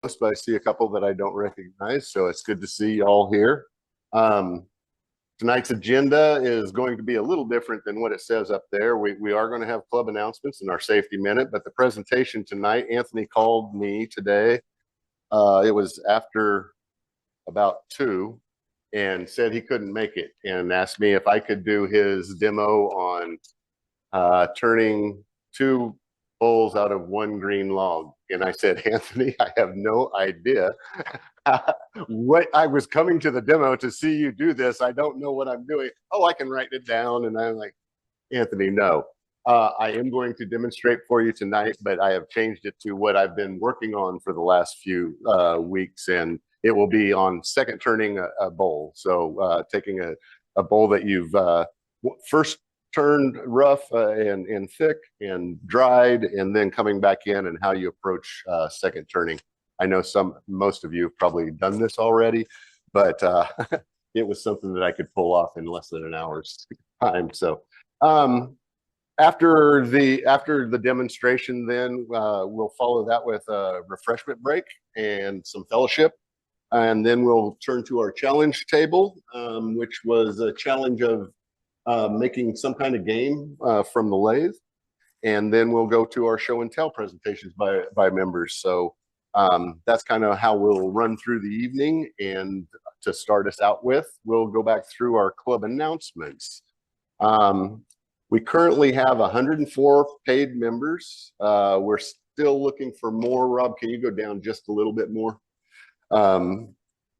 but I see a couple that I don't recognize, so it's good to see you all here. Tonight's agenda is going to be a little different than what it says up there. We are going to have club announcements and our safety minute, but the presentation tonight, Anthony called me today. It was after about 2 and said he couldn't make it and asked me if I could do his demo on turning 2 bowls out of 1 green log. And I said, Anthony, I have no idea what I was coming to the demo to see you do this. I don't know what I'm doing. Oh, I can write it down. And I'm like, Anthony, no. I am going to demonstrate for you tonight, but I have changed it to what I've been working on for the last few weeks, and it will be on second turning a bowl. So taking a bowl that you've first turned rough and thick and dried, and then coming back in and how you approach second turning. I know most of you have probably done this already, but it was something that I could pull off in less than an hour's time. So after the demonstration, then we'll follow that with a refreshment break and some fellowship. And then we'll turn to our challenge table, which was a challenge of making some kind of game from the lathe. And then we'll go to our show and tell presentations by members. So that's kind of how we'll run through the evening. And to start us out with, we'll go back through our club announcements. We currently have 104 paid members. We're still looking for more. Rob, can you go down just a little bit more?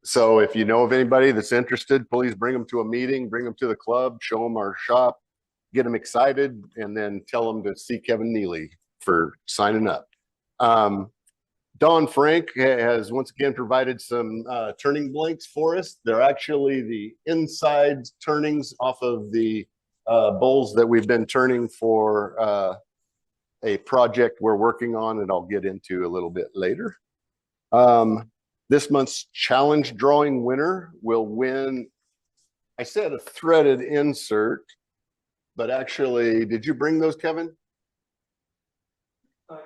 So if you know of anybody that's interested, please bring them to a meeting, bring them to the club, show them our shop, get them excited, and then tell them to see Kevin Neely for signing up. Don Frank has once again provided some turning blanks for us. They're actually the inside turnings off of the bowls that we've been turning for a project we're working on, and I'll get into a little bit later. This month's challenge drawing winner will win, I said a threaded insert, but actually, did you bring those, Kevin?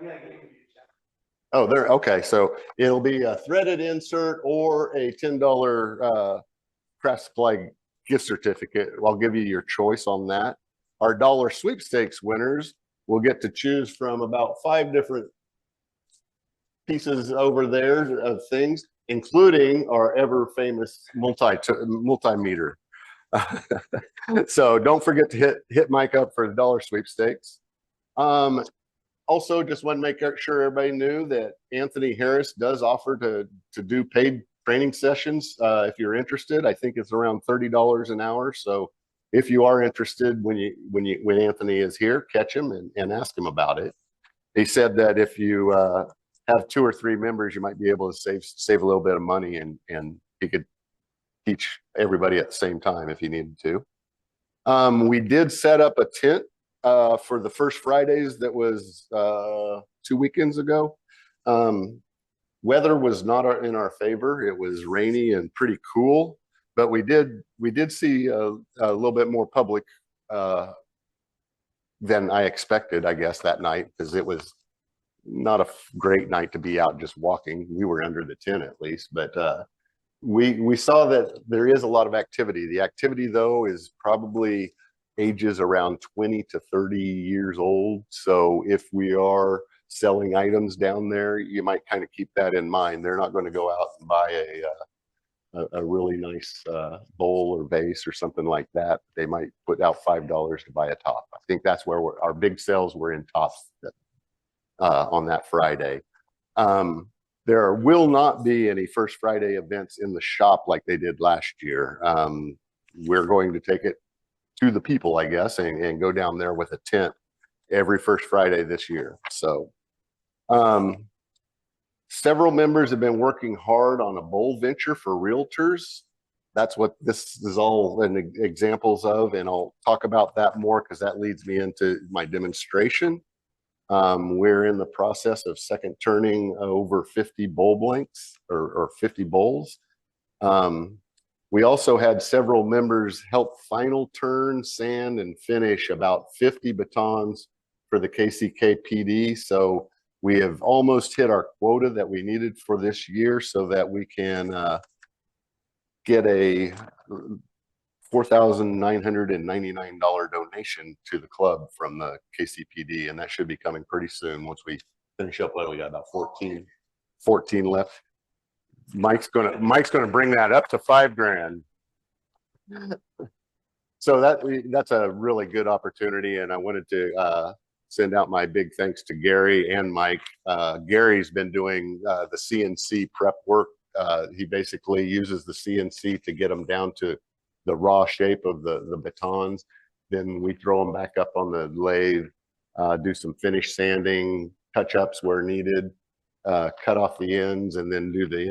Yeah. Oh, there. Okay, so it'll be a threaded insert or a $10 craft supply gift certificate. I'll give you your choice on that. Our dollar sweepstakes winners will get to choose from about 5 different pieces over there of things, including our ever famous multimeter. So don't forget to hit Mike up for the dollar sweepstakes. Also, just want to make sure everybody knew that Anthony Harris does offer to do paid training sessions if you're interested. I think it's around $30 an hour. So if you are interested, when Anthony is here, catch him and ask him about it. He said that if you have 2 or 3 members, you might be able to save a little bit of money, and he could teach everybody at the same time if he needed to. We did set up a tent for the first Fridays. That was 2 weekends ago. Weather was not in our favor. It was rainy and pretty cool, but we did see a little bit more public than I expected, I guess, that night, because it was not a great night to be out just walking. We were under the tent at least, but we saw that there is a lot of activity. The activity, though, is probably ages around 20 to 30 years old. So if we are selling items down there, you might kind of keep that in mind. They're not going to go out and buy a really nice bowl or vase or something like that. They might put out $5 to buy a top. I think that's where our big sales were in tops on that Friday. There will not be any First Friday events in the shop like they did last year. We're going to take it to the people, I guess, and go down there with a tent every First Friday this year. So several members have been working hard on a bowl venture for realtors. That's what this is all examples of, and I'll talk about that more because that leads me into my demonstration. We're in the process of second turning over 50 bowl blanks or 50 bowls. We also had several members help final turn, sand, and finish about 50 batons for the KCKPD. So We have almost hit our quota that we needed for this year so that we can get a $4,999 donation to the club from the KCPD, and that should be coming pretty soon once we finish up. What we got, about 14 left. Mike's gonna bring that up to $5,000. So that's a really good opportunity, and I wanted to send out my big thanks to Gary and Mike. Gary's been doing the CNC prep work. He basically uses the CNC to get them down to the raw shape of the batons. Then we throw them back up on the lathe, do some finish sanding, touch-ups where needed, cut off the ends, and then do the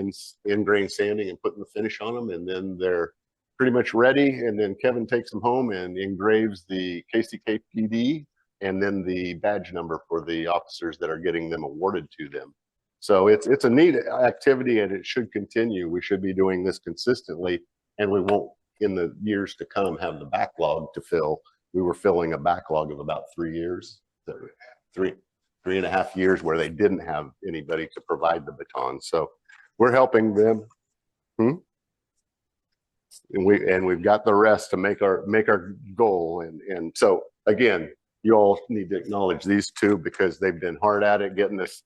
end grain sanding and putting the finish on them. And then they're pretty much ready. And then Kevin takes them home and engraves the KCKPD and then the badge number for the officers that are getting them awarded to them. So it's a neat activity, and it should continue. We should be doing this consistently, and we won't, in the years to come, have the backlog to fill. We were filling a backlog of about 3 years, three and a half years, where they didn't have anybody to provide the batons. So we're helping them. And we've got the rest to make our goal. And so again, you all need to acknowledge these two because they've been hard at it getting this,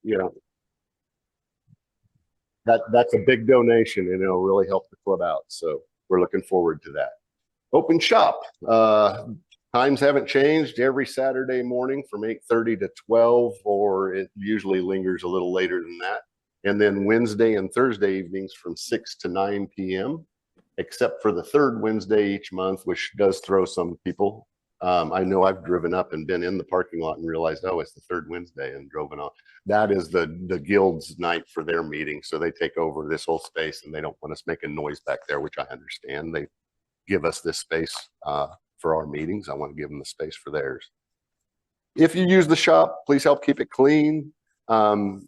you know, that's a big donation, and it'll really help the club out. So we're looking forward to that. Open shop. Times haven't changed. Every Saturday morning from 8:30 to 12, or it usually lingers a little later than that. And then Wednesday and Thursday evenings from 6 to 9 p.m., except for the third Wednesday each month, which does throw some people. I know I've driven up and been in the parking lot and realized, oh, it's the third Wednesday, and drove on. That is the guild's night for their meeting. So they take over this whole space, and they don't want us making noise back there, which I understand. They give us this space for our meetings. I want to give them the space for theirs. If you use the shop, please help keep it clean.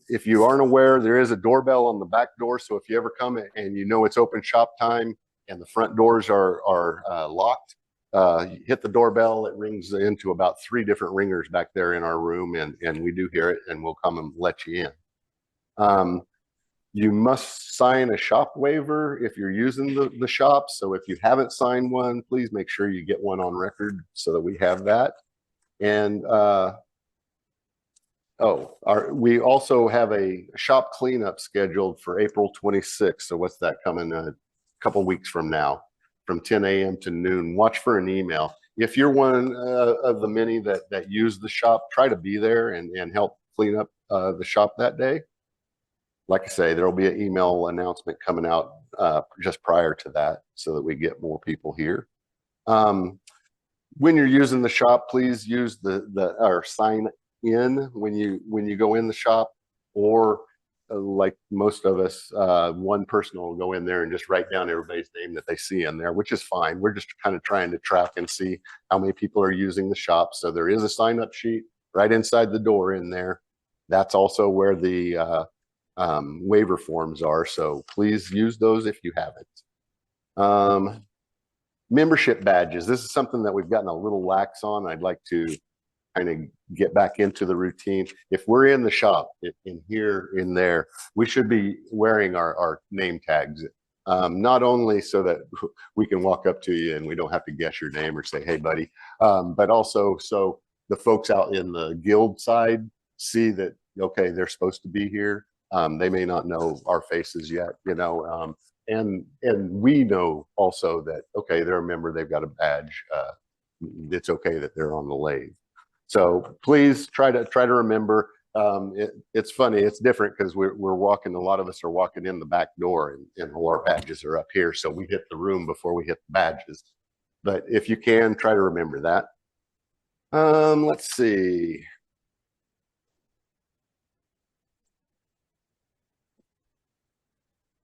If you aren't aware, there is a doorbell on the back door. So if you ever come and you know it's open shop time and the front doors are locked, hit the doorbell. It rings into about 3 different ringers back there in our room, and we do hear it, and we'll come and let you in. You must sign a shop waiver if you're using the shop. So if you haven't signed one, please make sure you get one on record so that we have that. And we also have a shop cleanup scheduled for April 26th. So what's that, coming a couple weeks from now, from 10 a.m. to noon. Watch for an email. If you're one of the many that use the shop, try to be there and help clean up the shop that day. Like I say, there will be an email announcement coming out just prior to that so that we get more people here. When you're using the shop, please use or sign in when you go in the shop, or like most of us, one person will go in there and just write down everybody's name that they see in there, which is fine. We're just kind of trying to track and see how many people are using the shop. So there is a sign-up sheet right inside the door in there. That's also where the waiver forms are. So please use those if you haven't. Membership badges. This is something that we've gotten a little lax on. I'd like to kind of get back into the routine. If we're in the shop, in here, in there, we should be wearing our name tags. Not only so that we can walk up to you and we don't have to guess your name or say, hey, buddy, but also so the folks out in the guild side see that, okay, they're supposed to be here. They may not know our faces yet, you know, and we know also that, okay, they're a member, they've got a badge. It's okay that they're on the lathe. So please try to remember. It's funny, it's different because we're walking, a lot of us are walking in the back door, and all our badges are up here. So we hit the room before we hit the badges. But if you can, try to remember that. Let's see.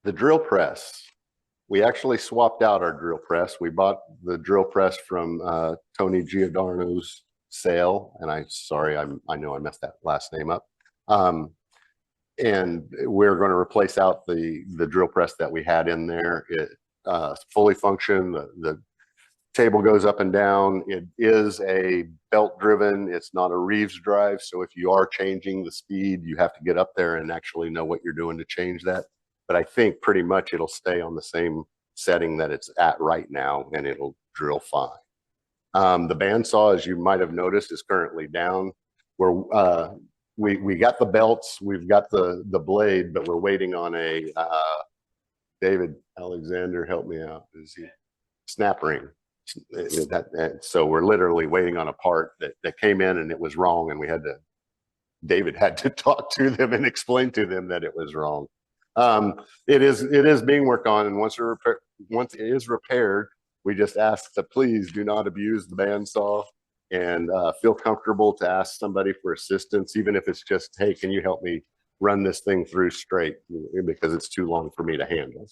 The drill press. We actually swapped out our drill press. We bought the drill press from Tony Giordano's sale, and I know I messed that last name up. And we're going to replace out the drill press that we had in there. It fully functioned. The table goes up and down. It is a belt driven. It's not a Reeves drive. So if you are changing the speed, you have to get up there and actually know what you're doing to change that. But I think pretty much it'll stay on the same setting that it's at right now, and it'll drill fine. The bandsaw, as you might have noticed, is currently down. We got the belts, we've got the blade, but we're waiting on a David Alexander, help me out. Is he snap ring? So we're literally waiting on a part that came in and it was wrong, and David had to talk to them and explain to them that it was wrong. It is being worked on, and once it is repaired, we just ask that please do not abuse the bandsaw, and feel comfortable to ask somebody for assistance, even if it's just, hey, can you help me run this thing through straight, because it's too long for me to handle.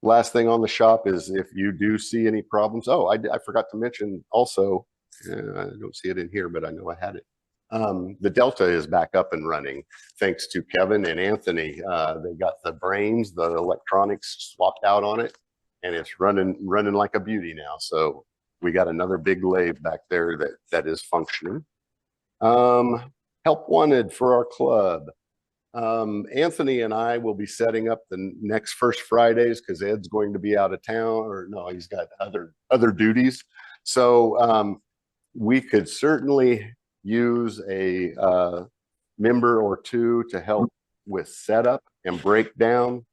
Last thing on the shop is if you do see any problems. Oh, I forgot to mention also, I don't see it in here, but I know I had it. The Delta is back up and running thanks to Kevin and Anthony. They got the brains, the electronics swapped out on it, and it's running like a beauty now. So we got another big lathe back there that is functioning. Help wanted for our club. Anthony and I will be setting up the next First Fridays because Ed's going to be out of town, or no, he's got other duties. So we could certainly use a member or two to help with setup and breakdown.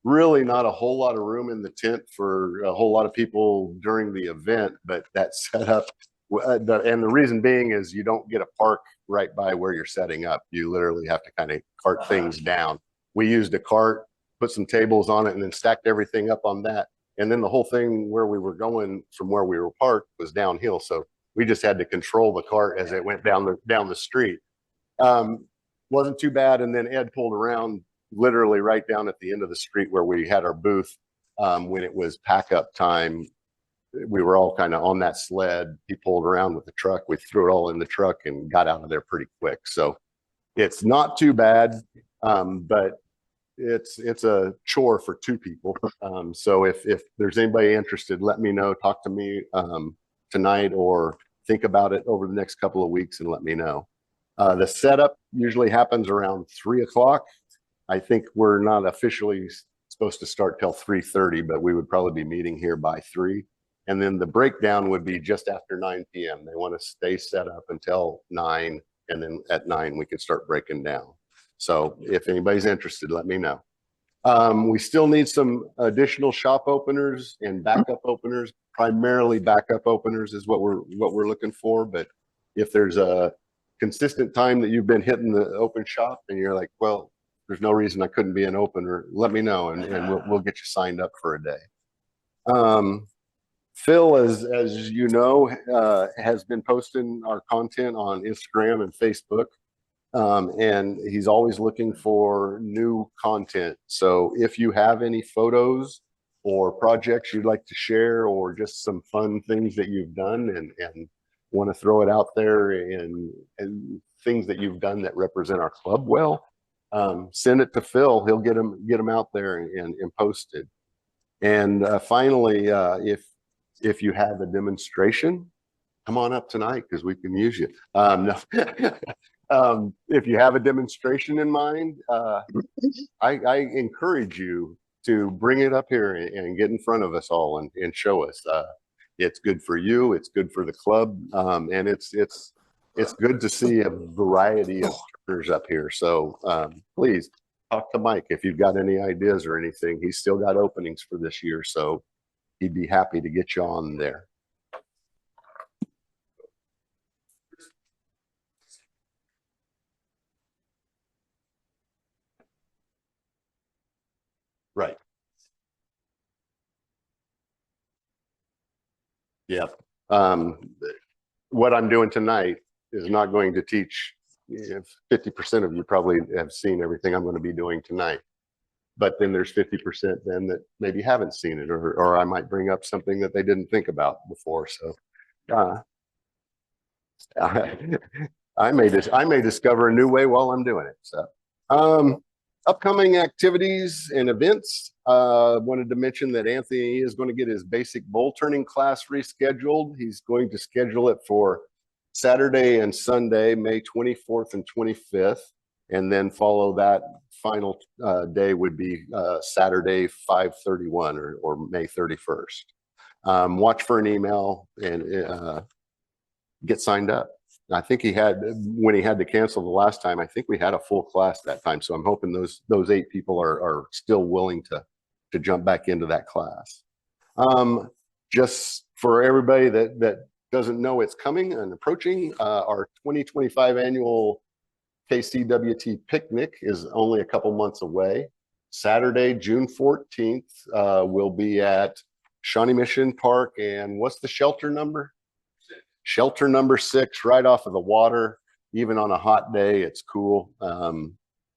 Really not a whole lot of room in the tent for a whole lot of people during the event, but that setup, and the reason being is you don't get a park right by where you're setting up. You literally have to kind of cart things down. We used a cart, put some tables on it, and then stacked everything up on that. And then the whole thing where we were going from where we were parked was downhill. So we just had to control the cart as it went down the street. Wasn't too bad. And then Ed pulled around literally right down at the end of the street where we had our booth. When it was pack up time, we were all kind of on that sled. He pulled around with the truck. We threw it all in the truck and got out of there pretty quick. So it's not too bad, but it's a chore for two people. So if there's anybody interested, let me know. Talk to me tonight, or think about it over the next couple of weeks and let me know. The setup usually happens around 3 o'clock. I think we're not officially supposed to start till 3:30, but we would probably be meeting here by 3. And then the breakdown would be just after 9 p.m. They want to stay set up until 9, and then at 9 we can start breaking down. So if anybody's interested, let me know. We still need some additional shop openers and backup openers. Primarily backup openers is what we're looking for. But if there's a consistent time that you've been hitting the open shop and you're like, well, there's no reason I couldn't be an opener, let me know, and we'll get you signed up for a day. Phil, as you know, has been posting our content on Instagram and Facebook, and he's always looking for new content. So if you have any photos or projects you'd like to share, or just some fun things that you've done and want to throw it out there, and things that you've done that represent our club well, send it to Phil. He'll get them out there and posted. And finally, if you have a demonstration, come on up tonight because we can use you. No. If you have a demonstration in mind, I encourage you to bring it up here and get in front of us all and show us. It's good for you. It's good for the club, and it's good to see a variety of turners up here. So please talk to Mike if you've got any ideas or anything. He's still got openings for this year, so he'd be happy to get you on there. Right. Yeah. What I'm doing tonight is not going to teach. 50% of you probably have seen everything I'm going to be doing tonight. But then there's 50% then that maybe haven't seen it, or I might bring up something that they didn't think about before. So I may discover a new way while I'm doing it. So Upcoming activities and events. Wanted to mention that Anthony is going to get his basic bull turning class rescheduled. He's going to schedule it for Saturday and Sunday, May 24th and 25th, and then follow that final day would be Saturday 5/31 or May 31st. Watch for an email and get signed up. I think he had, when he had to cancel the last time, I think we had a full class that time. So I'm hoping those 8 people are still willing to jump back into that class. Just for everybody that doesn't know it's coming and approaching, our 2025 annual KCWT picnic is only a couple months away. Saturday, June 14th, we'll be at Shawnee Mission Park. And what's the shelter number? Shelter number 6, right off of the water. Even on a hot day, it's cool.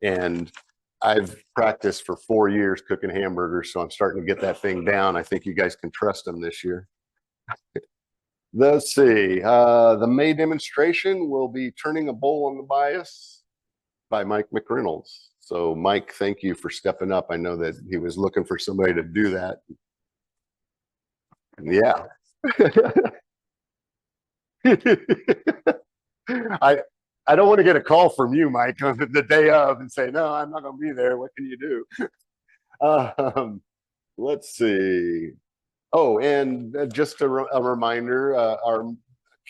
And I've practiced for 4 years cooking hamburgers, so I'm starting to get that thing down. I think you guys can trust them this year. Let's see. The May demonstration will be Turning a Bowl on the Bias by Mike McReynolds. So Mike, thank you for stepping up. I know that he was looking for somebody to do that. Yeah. I don't want to get a call from you, Mike, on the day of and say, no, I'm not going to be there. What can you do? Let's see. Oh, and just a reminder, our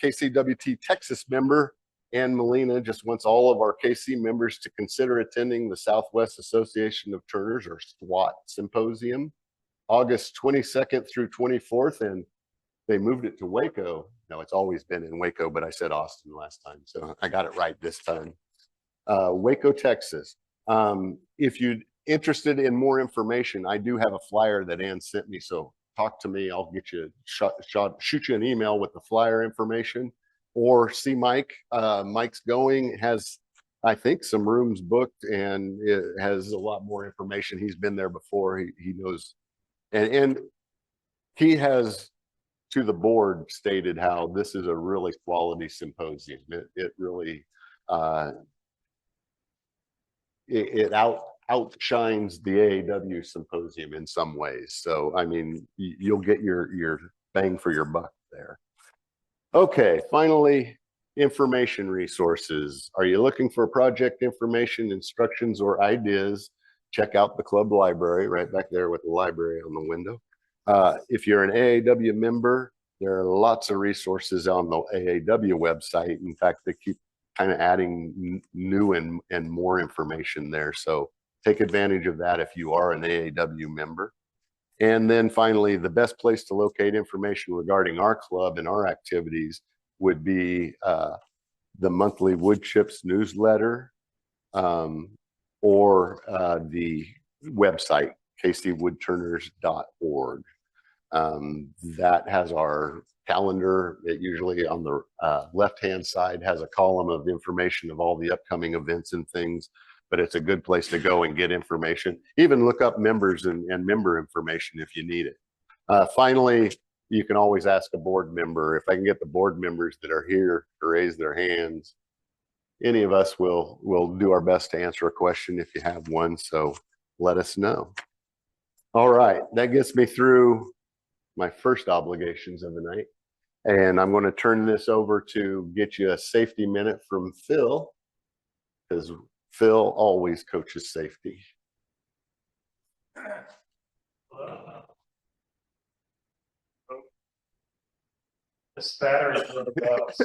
KCWT Texas member, Ann Molina, just wants all of our KC members to consider attending the Southwest Association of Turners, or SWAT Symposium, August 22nd through 24th. And they moved it to Waco. No, it's always been in Waco, but I said Austin last time, so I got it right this time. Waco, Texas. If you're interested in more information, I do have a flyer that Ann sent me, so talk to me. I'll get you shoot you an email with the flyer information, or see Mike. Mike's going, has, I think, some rooms booked, and it has a lot more information. He's been there before. He knows, and he has, to the board, stated how this is a really quality symposium. It really it outshines the AAW symposium in some ways. So I mean, you'll get your bang for your buck there. Okay, finally, information resources. Are you looking for project information, instructions, or ideas? Check out the club library right back there with the library on the window. If you're an AAW member, there are lots of resources on the AAW website. In fact, they keep kind of adding new and more information there. So take advantage of that if you are an AAW member. And then finally, the best place to locate information regarding our club and our activities would be the monthly Wood Chips newsletter, or the website, KCWoodturners.org. That has our calendar. It usually on the left-hand side has a column of information of all the upcoming events and things, but it's a good place to go and get information. Even look up members and member information if you need it. Finally, you can always ask a board member. If I can get the board members that are here to raise their hands, any of us will do our best to answer a question if you have one, so let us know. All right, that gets me through my first obligations of the night. And I'm going to turn this over to get you a safety minute from Phil, because Phil always coaches safety. The spatter is for the boss.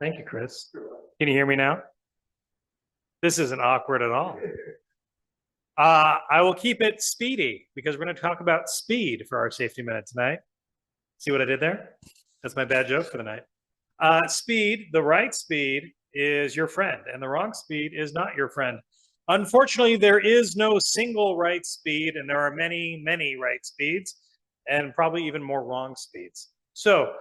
Thank you, Chris. Can you hear me now? This isn't awkward at all. I will keep it speedy because we're going to talk about speed for our safety minute tonight. See what I did there? That's my bad joke for the night. Speed, the right speed is your friend, and the wrong speed is not your friend. Unfortunately, there is no single right speed, and there are many, many right speeds, and probably even more wrong speeds. So,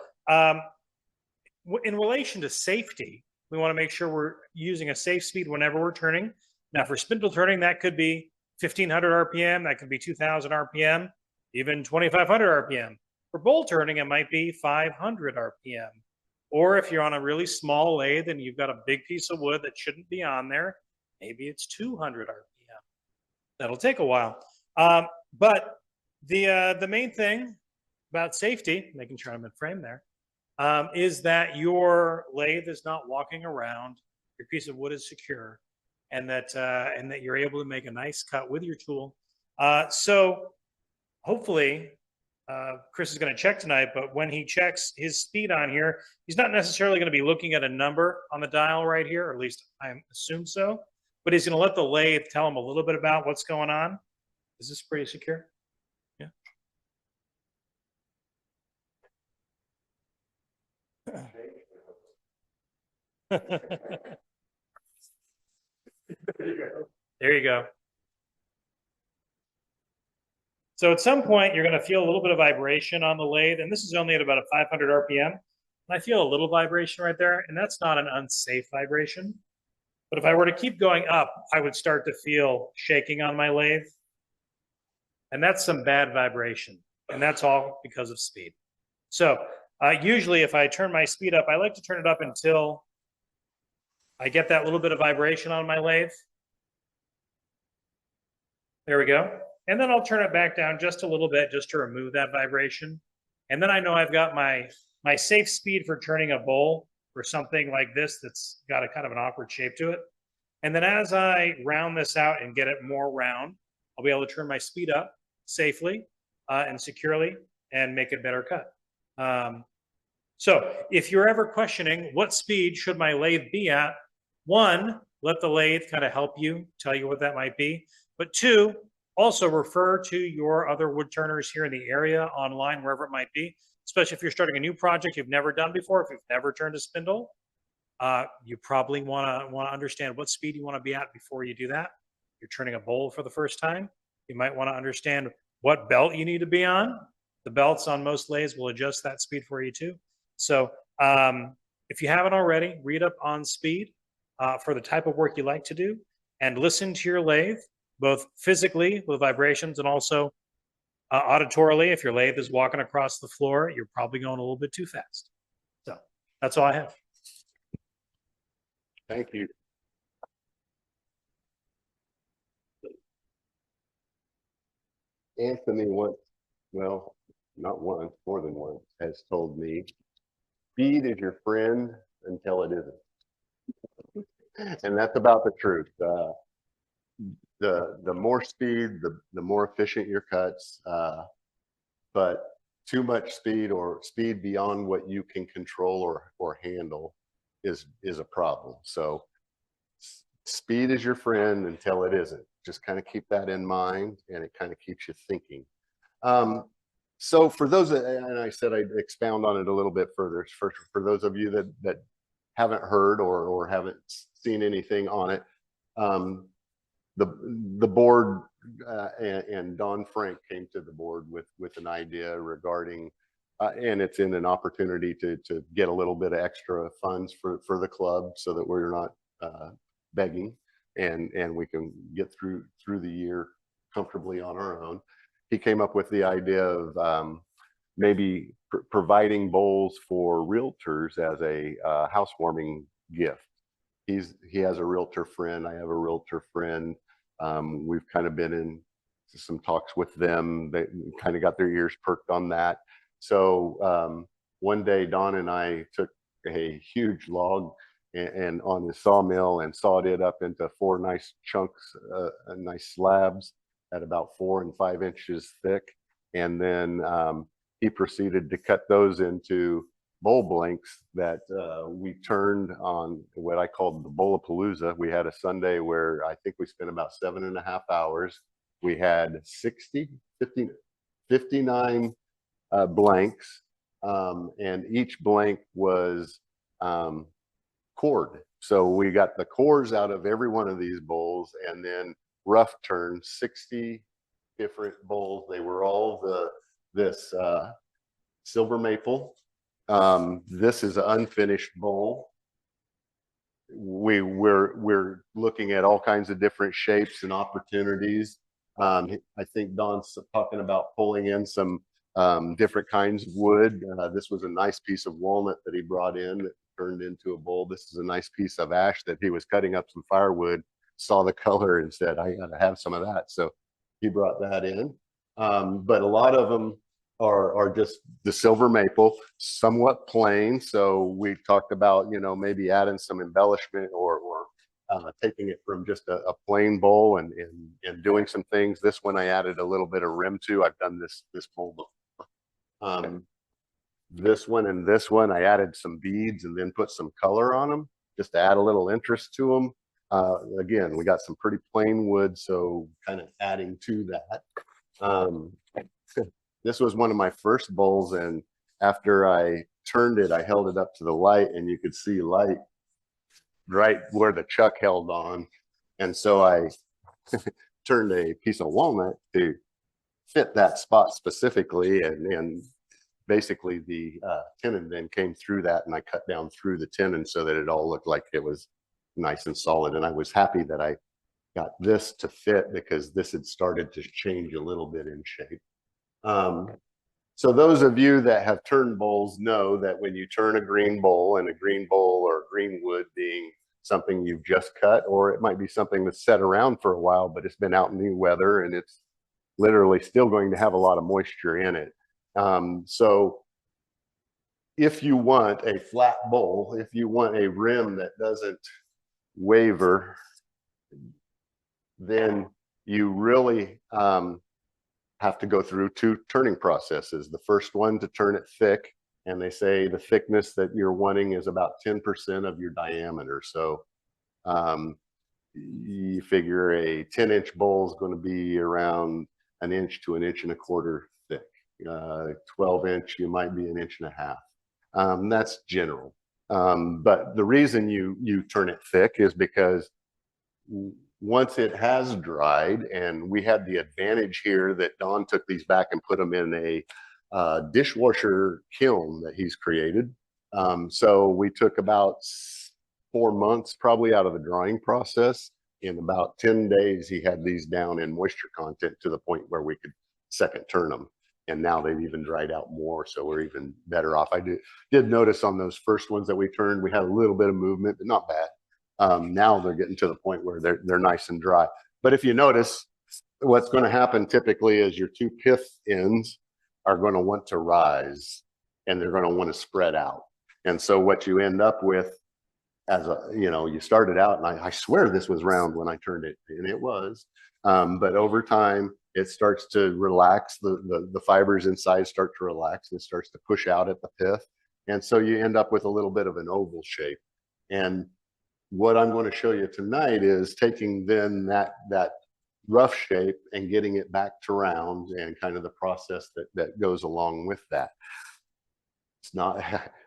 in relation to safety, we want to make sure we're using a safe speed whenever we're turning. Now, for spindle turning, that could be 1,500 RPM, that could be 2,000 RPM, even 2,500 RPM. For bowl turning, it might be 500 RPM. Or if you're on a really small lathe and you've got a big piece of wood that shouldn't be on there, maybe it's 200 RPM. That'll take a while. But the main thing about safety, making sure I'm in frame there, is that your lathe is not walking around, your piece of wood is secure, and that you're able to make a nice cut with your tool. So hopefully, Chris is going to check tonight, but when he checks his speed on here, he's not necessarily going to be looking at a number on the dial right here, or at least I assume so, but he's going to let the lathe tell him a little bit about what's going on. Is this pretty secure? Yeah. There you go. So at some point, you're going to feel a little bit of vibration on the lathe, and this is only at about a 500 RPM. And I feel a little vibration right there, and that's not an unsafe vibration. But if I were to keep going up, I would start to feel shaking on my lathe. And that's some bad vibration, and that's all because of speed. So usually if I turn my speed up, I like to turn it up until I get that little bit of vibration on my lathe. There we go. And then I'll turn it back down just a little bit just to remove that vibration. And then I know I've got my safe speed for turning a bowl or something like this that's got a kind of an awkward shape to it. And then as I round this out and get it more round, I'll be able to turn my speed up safely and securely and make a better cut. So if you're ever questioning what speed should my lathe be at, one, let the lathe kind of help you, tell you what that might be. But two, also refer to your other wood turners here in the area, online, wherever it might be, especially if you're starting a new project you've never done before. If you've never turned a spindle, you probably want to understand what speed you want to be at before you do that. You're turning a bowl for the first time. You might want to understand what belt you need to be on. The belts on most lathes will adjust that speed for you too. So if you haven't already, read up on speed for the type of work you like to do, and listen to your lathe, both physically with vibrations and also auditorily. If your lathe is walking across the floor, you're probably going a little bit too fast. So that's all I have. Thank you. Anthony once, well, not once, more than once, has told me, speed is your friend until it isn't. And that's about the truth. The more speed, the more efficient your cuts. But too much speed or speed beyond what you can control or handle is a problem. So speed is your friend until it isn't. Just kind of keep that in mind, and it kind of keeps you thinking. So for those, and I said I'd expound on it a little bit further, for those of you that haven't heard or haven't seen anything on it, the board and Don Frank came to the board with an idea regarding, and it's in an opportunity to get a little bit of extra funds for the club so that we're not begging, and we can get through the year comfortably on our own. He came up with the idea of maybe providing bowls for realtors as a housewarming gift. He has a realtor friend. I have a realtor friend. We've kind of been in some talks with them. They kind of got their ears perked on that. So one day, Don and I took a huge log and on the sawmill and sawed it up into 4 nice chunks, nice slabs at about 4 and 5 inches thick. And then he proceeded to cut those into bowl blanks that we turned on what I called the Bowlapalooza. We had a Sunday where I think we spent about 7.5 hours. We had 59 blanks, and each blank was cored. So we got the cores out of every one of these bowls and then rough turned 60 different bowls. They were all this silver maple. This is an unfinished bowl. We're looking at all kinds of different shapes and opportunities. I think Don's talking about pulling in some different kinds of wood. This was a nice piece of walnut that he brought in that turned into a bowl. This is a nice piece of ash that he was cutting up some firewood, saw the color and said, I got to have some of that. So he brought that in. But a lot of them are just the silver maple, somewhat plain. So we talked about, you know, maybe adding some embellishment or taking it from just a plain bowl and doing some things. This one I added a little bit of rim to. I've done this bowl before. This one and this one, I added some beads and then put some color on them just to add a little interest to them. Again, we got some pretty plain wood, so kind of adding to that. This was one of my first bowls, and after I turned it, I held it up to the light, and you could see light right where the chuck held on. And so I turned a piece of walnut to fit that spot specifically, and basically the tenon then came through that, and I cut down through the tenon so that it all looked like it was nice and solid. And I was happy that I got this to fit because this had started to change a little bit in shape. So those of you that have turned bowls know that when you turn a green bowl, and a green bowl or green wood being something you've just cut, or it might be something that's set around for a while, but it's been out in the weather and it's literally still going to have a lot of moisture in it. So if you want a flat bowl, if you want a rim that doesn't waver, then you really have to go through two turning processes. The first one to turn it thick, and they say the thickness that you're wanting is about 10% of your diameter. So you figure a 10-inch bowl is going to be around an inch to an inch and a quarter thick. 12-inch, you might be an inch and a half. That's general. But the reason you turn it thick is because once it has dried, and we had the advantage here that Don took these back and put them in a dishwasher kiln that he's created. So we took about 4 months probably out of the drying process. In about 10 days, he had these down in moisture content to the point where we could second turn them. And now they've even dried out more, so we're even better off. I did notice on those first ones that we turned, we had a little bit of movement, but not bad. Now they're getting to the point where they're nice and dry. But if you notice, what's going to happen typically is your two pith ends are going to want to rise, and they're going to want to spread out. And so what you end up with, as a, you know, you started out, and I swear this was round when I turned it, and it was. But over time, it starts to relax. The fibers inside start to relax, and it starts to push out at the pith. And so you end up with a little bit of an oval shape. And what I'm going to show you tonight is taking then that rough shape and getting it back to round, and kind of the process that goes along with that. It's not,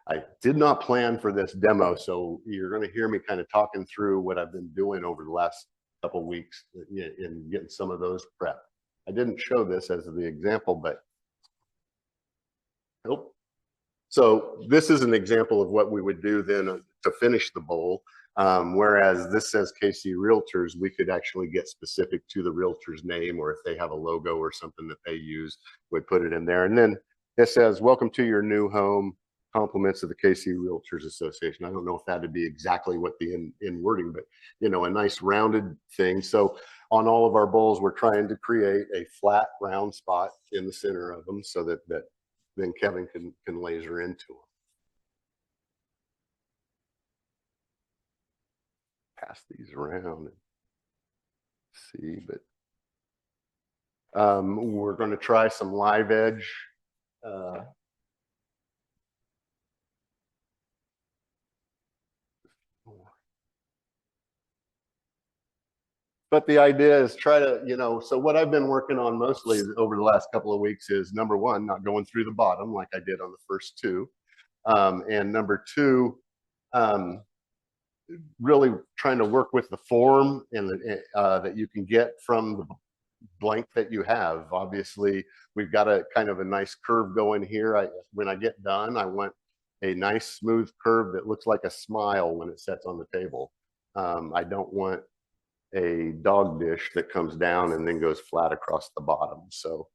I did not plan for this demo, so you're going to hear me kind of talking through what I've been doing over the last couple of weeks in getting some of those prepped. I didn't show this as the example, but nope. So this is an example of what we would do then to finish the bowl. Whereas this says KC Realtors, we could actually get specific to the realtor's name, or if they have a logo or something that they use, we'd put it in there. And then it says, welcome to your new home, compliments of the KC Realtors Association. I don't know if that would be exactly what the in wording, but you know, a nice rounded thing. So on all of our bowls, we're trying to create a flat round spot in the center of them so that then Kevin can laser into them. Pass these around and see, but we're going to try some live edge. But the idea is try to, you know, so what I've been working on mostly over the last couple of weeks is, number one, not going through the bottom like I did on the first two. And number two, really trying to work with the form and that you can get from the blank that you have. Obviously, we've got a kind of a nice curve going here. When I get done, I want a nice smooth curve that looks like a smile when it sets on the table. I don't want a dog dish that comes down and then goes flat across the bottom. So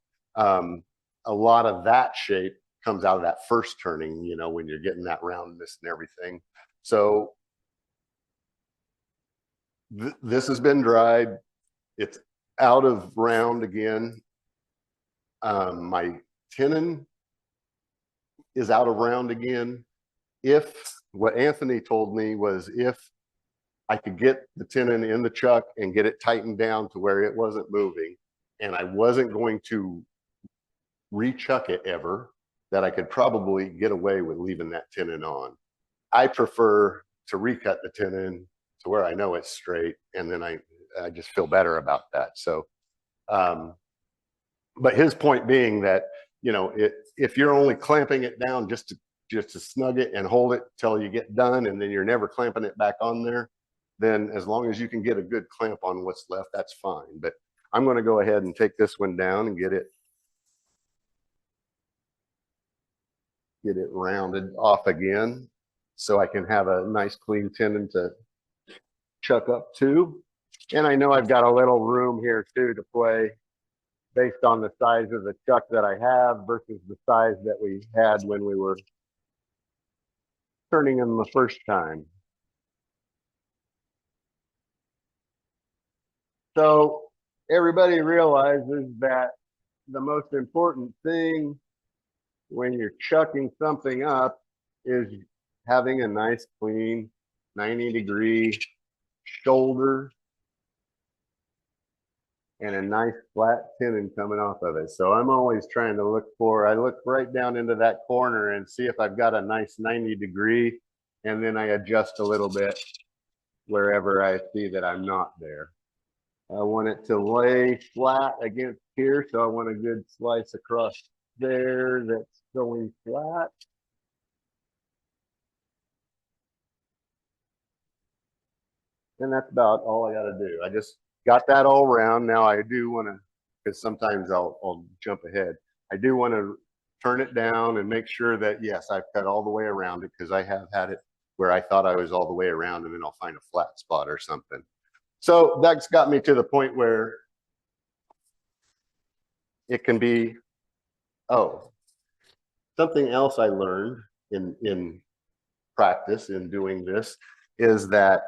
a lot of that shape comes out of that first turning, you know, when you're getting that roundness and everything. So this has been dried. It's out of round again. My tenon is out of round again. If what Anthony told me was if I could get the tenon in the chuck and get it tightened down to where it wasn't moving, and I wasn't going to rechuck it ever, that I could probably get away with leaving that tenon on. I prefer to recut the tenon to where I know it's straight, and then I just feel better about that. So, but his point being that, you know, if you're only clamping it down just to snug it and hold it till you get done, and then you're never clamping it back on there, then as long as you can get a good clamp on what's left, that's fine. But I'm going to go ahead and take this one down and get it rounded off again, so I can have a nice clean tenon to chuck up to. And I know I've got a little room here too to play based on the size of the chuck that I have versus the size that we had when we were turning them the first time. So everybody realizes that the most important thing when you're chucking something up is having a nice clean 90-degree shoulder and a nice flat tenon coming off of it. So I'm always trying to look I look right down into that corner and see if I've got a nice 90-degree, and then I adjust a little bit wherever I see that I'm not there. I want it to lay flat against here, so I want a good slice across there that's going flat. And that's about all I got to do. I just got that all around. Now I do want to, because sometimes I'll jump ahead. I do want to turn it down and make sure that, yes, I've cut all the way around it, because I have had it where I thought I was all the way around and then I'll find a flat spot or something. So that's got me to the point where it can be, oh, something else I learned in practice in doing this is that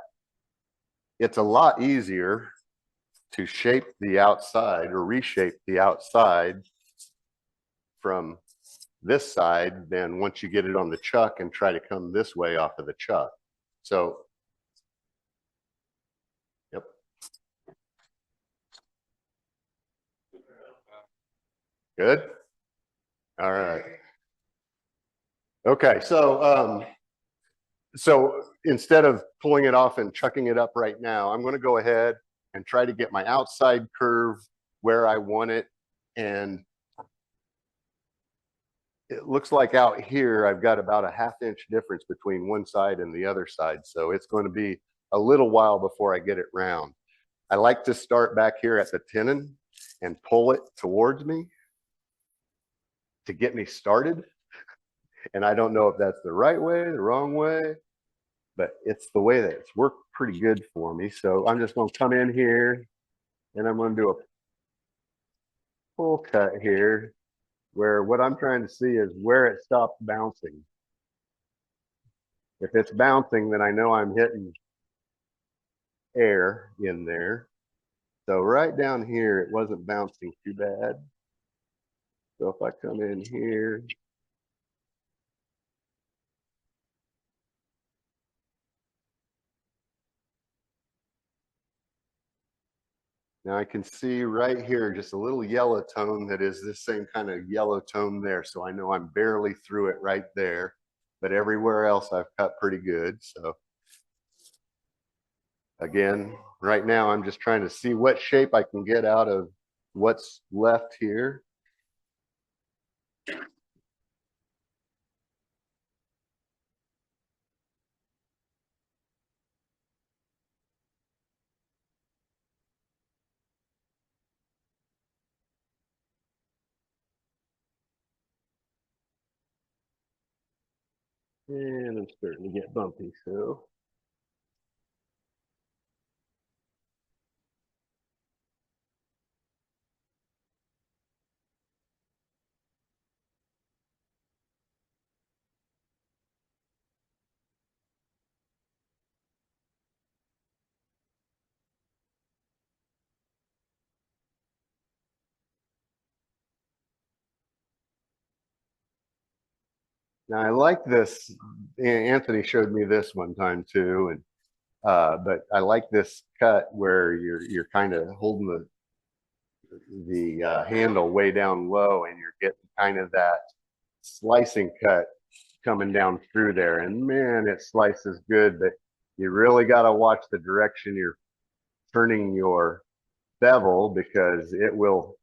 it's a lot easier to shape the outside or reshape the outside from this side than once you get it on the chuck and try to come this way off of the chuck. So, yep. Good. All right. Okay. So instead of pulling it off and chucking it up right now, I'm going to go ahead and try to get my outside curve where I want it. And it looks like out here, I've got about a ½ inch difference between one side and the other side. So it's going to be a little while before I get it round. I like to start back here at the tenon and pull it towards me to get me started. And I don't know if that's the right way, the wrong way, but it's the way that it's worked pretty good for me. So I'm just going to come in here and I'm going to do a pull cut here, where what I'm trying to see is where it stops bouncing. If it's bouncing, then I know I'm hitting air in there. So right down here, it wasn't bouncing too bad. So if I come in here, now I can see right here just a little yellow tone that is this same kind of yellow tone there. So I know I'm barely through it right there, but everywhere else I've cut pretty good. So again, right now I'm just trying to see what shape I can get out of what's left here. And I'm starting to get bumpy, so. Now I like this. Anthony showed me this one time too, and but I like this cut where you're kind of holding the handle way down low, and you're getting kind of that slicing cut coming down through there. And man, it slices good, but you really got to watch the direction you're turning your bevel because it will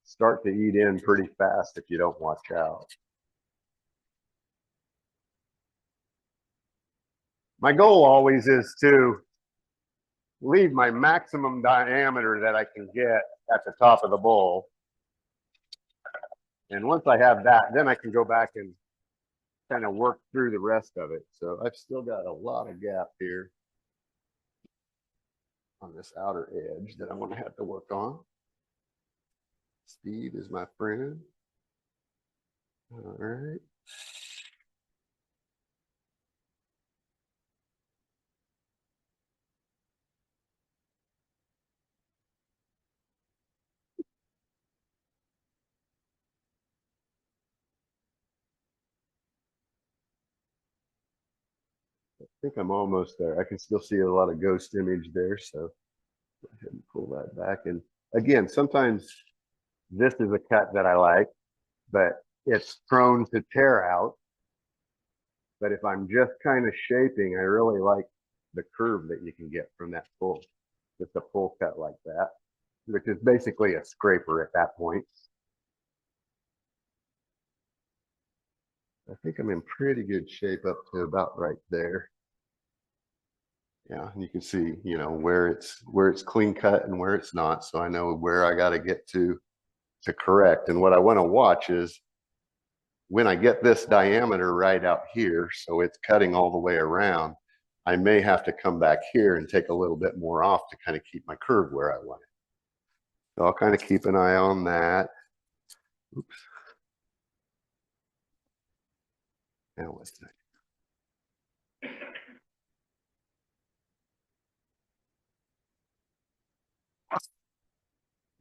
start to eat in pretty fast if you don't watch out. My goal always is to leave my maximum diameter that I can get at the top of the bowl. And once I have that, then I can go back and kind of work through the rest of it. So I've still got a lot of gap here on this outer edge that I'm going to have to work on. Speed is my friend. All right. I think I'm almost there. I can still see a lot of ghost image there. So go ahead and pull that back. And again, sometimes this is a cut that I like, but it's prone to tear out. But if I'm just kind of shaping, I really like the curve that you can get from that pull. Just a pull cut like that, which is basically a scraper at that point. I think I'm in pretty good shape up to about right there. Yeah, and you can see, you know, where it's clean cut and where it's not. So I know where I got to get to correct. And what I want to watch is when I get this diameter right out here, so it's cutting all the way around, I may have to come back here and take a little bit more off to kind of keep my curve where I want it. So I'll kind of keep an eye on that. Oops. Now what's that?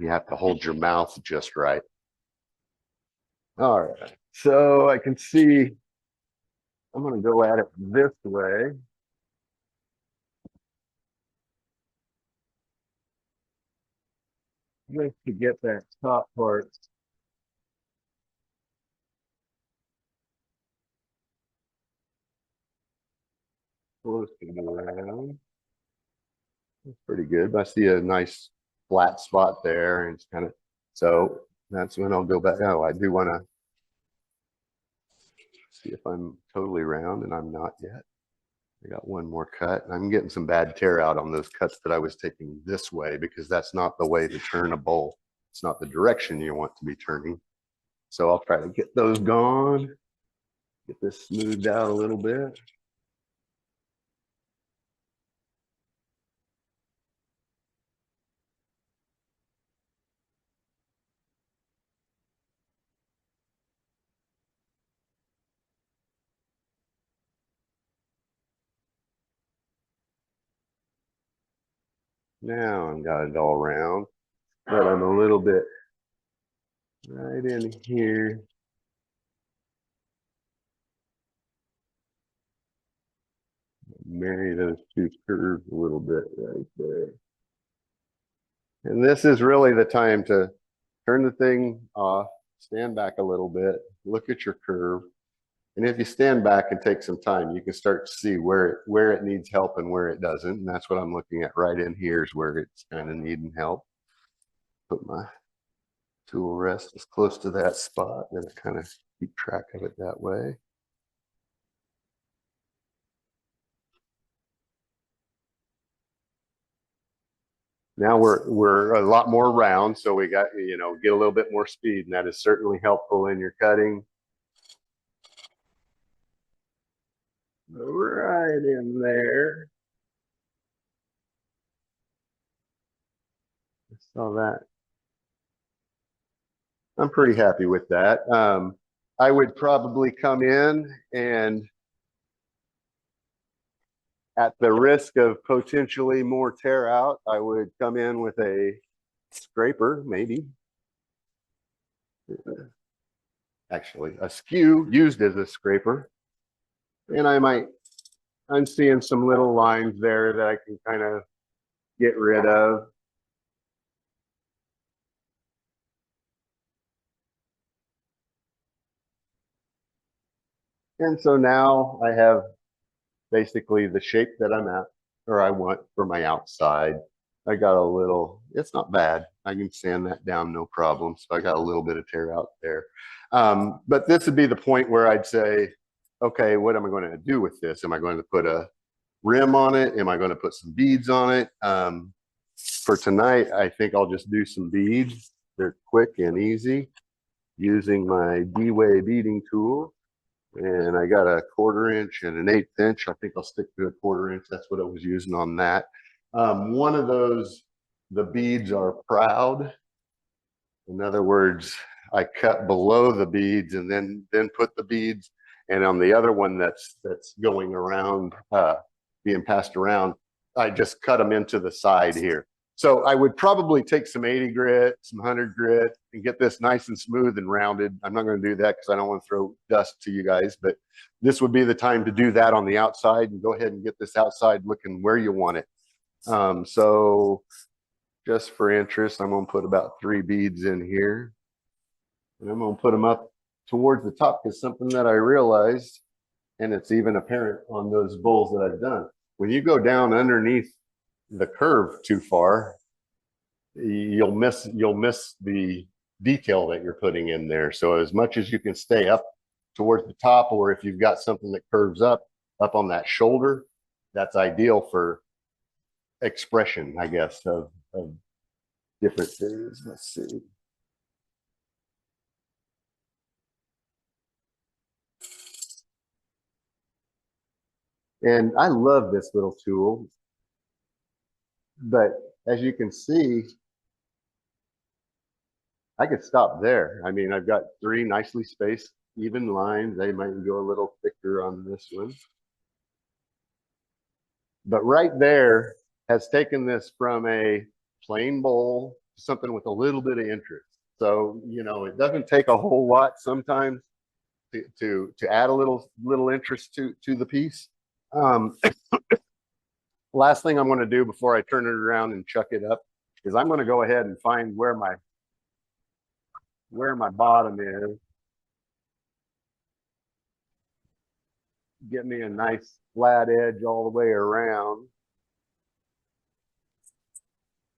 You have to hold your mouth just right. All right, so I can see I'm going to go at it this way. Just to get that top part close to the ground. That's pretty good. I see a nice flat spot there, and it's kind of, so that's when I'll go back. Oh, I do want to see if I'm totally round, and I'm not yet. I got one more cut. I'm getting some bad tear out on those cuts that I was taking this way because that's not the way to turn a bowl. It's not the direction you want to be turning. So I'll try to get those gone, get this smoothed out a little bit. Now I've got it all round, but I'm a little bit right in here. Marry those two curves a little bit right there. And this is really the time to turn the thing off, stand back a little bit, look at your curve. And if you stand back and take some time, you can start to see where it needs help and where it doesn't. And that's what I'm looking at right in here is where it's kind of needing help. Put my tool rest as close to that spot, and I kind of keep track of it that way. Now we're a lot more round, so we got, you know, get a little bit more speed, and that is certainly helpful in your cutting. Right in there. I saw that. I'm pretty happy with that. I would probably come in and at the risk of potentially more tear out, I would come in with a scraper, maybe. actually a skew used as a scraper. And I'm seeing some little lines there that I can kind of get rid of. And so now I have basically the shape that I'm at, or I want for my outside. I got a little, it's not bad. I can sand that down, no problem. So I got a little bit of tear out there. But this would be the point where I'd say, okay, what am I going to do with this? Am I going to put a rim on it? Am I going to put some beads on it? For tonight, I think I'll just do some beads. They're quick and easy using my D-Way beading tool. And I got a 1/4 inch and an 1/8 inch. I think I'll stick to a 1/4 inch. That's what I was using on that. One of those, the beads are proud. In other words, I cut below the beads and then put the beads. And on the other one that's going around, being passed around, I just cut them into the side here. So I would probably take some 80 grit, some 100 grit, and get this nice and smooth and rounded. I'm not going to do that because I don't want to throw dust to you guys, but this would be the time to do that on the outside and go ahead and get this outside looking where you want it. So just for interest, I'm going to put about 3 beads in here. And I'm going to put them up towards the top because something that I realized, and it's even apparent on those bowls that I've done, when you go down underneath the curve too far, you'll miss the detail that you're putting in there. So as much as you can stay up towards the top, or if you've got something that curves up on that shoulder, that's ideal for expression, I guess, of different things. Let's see. And I love this little tool, but as you can see, I could stop there. I mean, I've got 3 nicely spaced, even lines. They might go a little thicker on this one. But right there has taken this from a plain bowl to something with a little bit of interest. So, you know, it doesn't take a whole lot sometimes to add a little interest to the piece. Last thing I'm going to do before I turn it around and chuck it up is I'm going to go ahead and find where my bottom is. Get me a nice flat edge all the way around.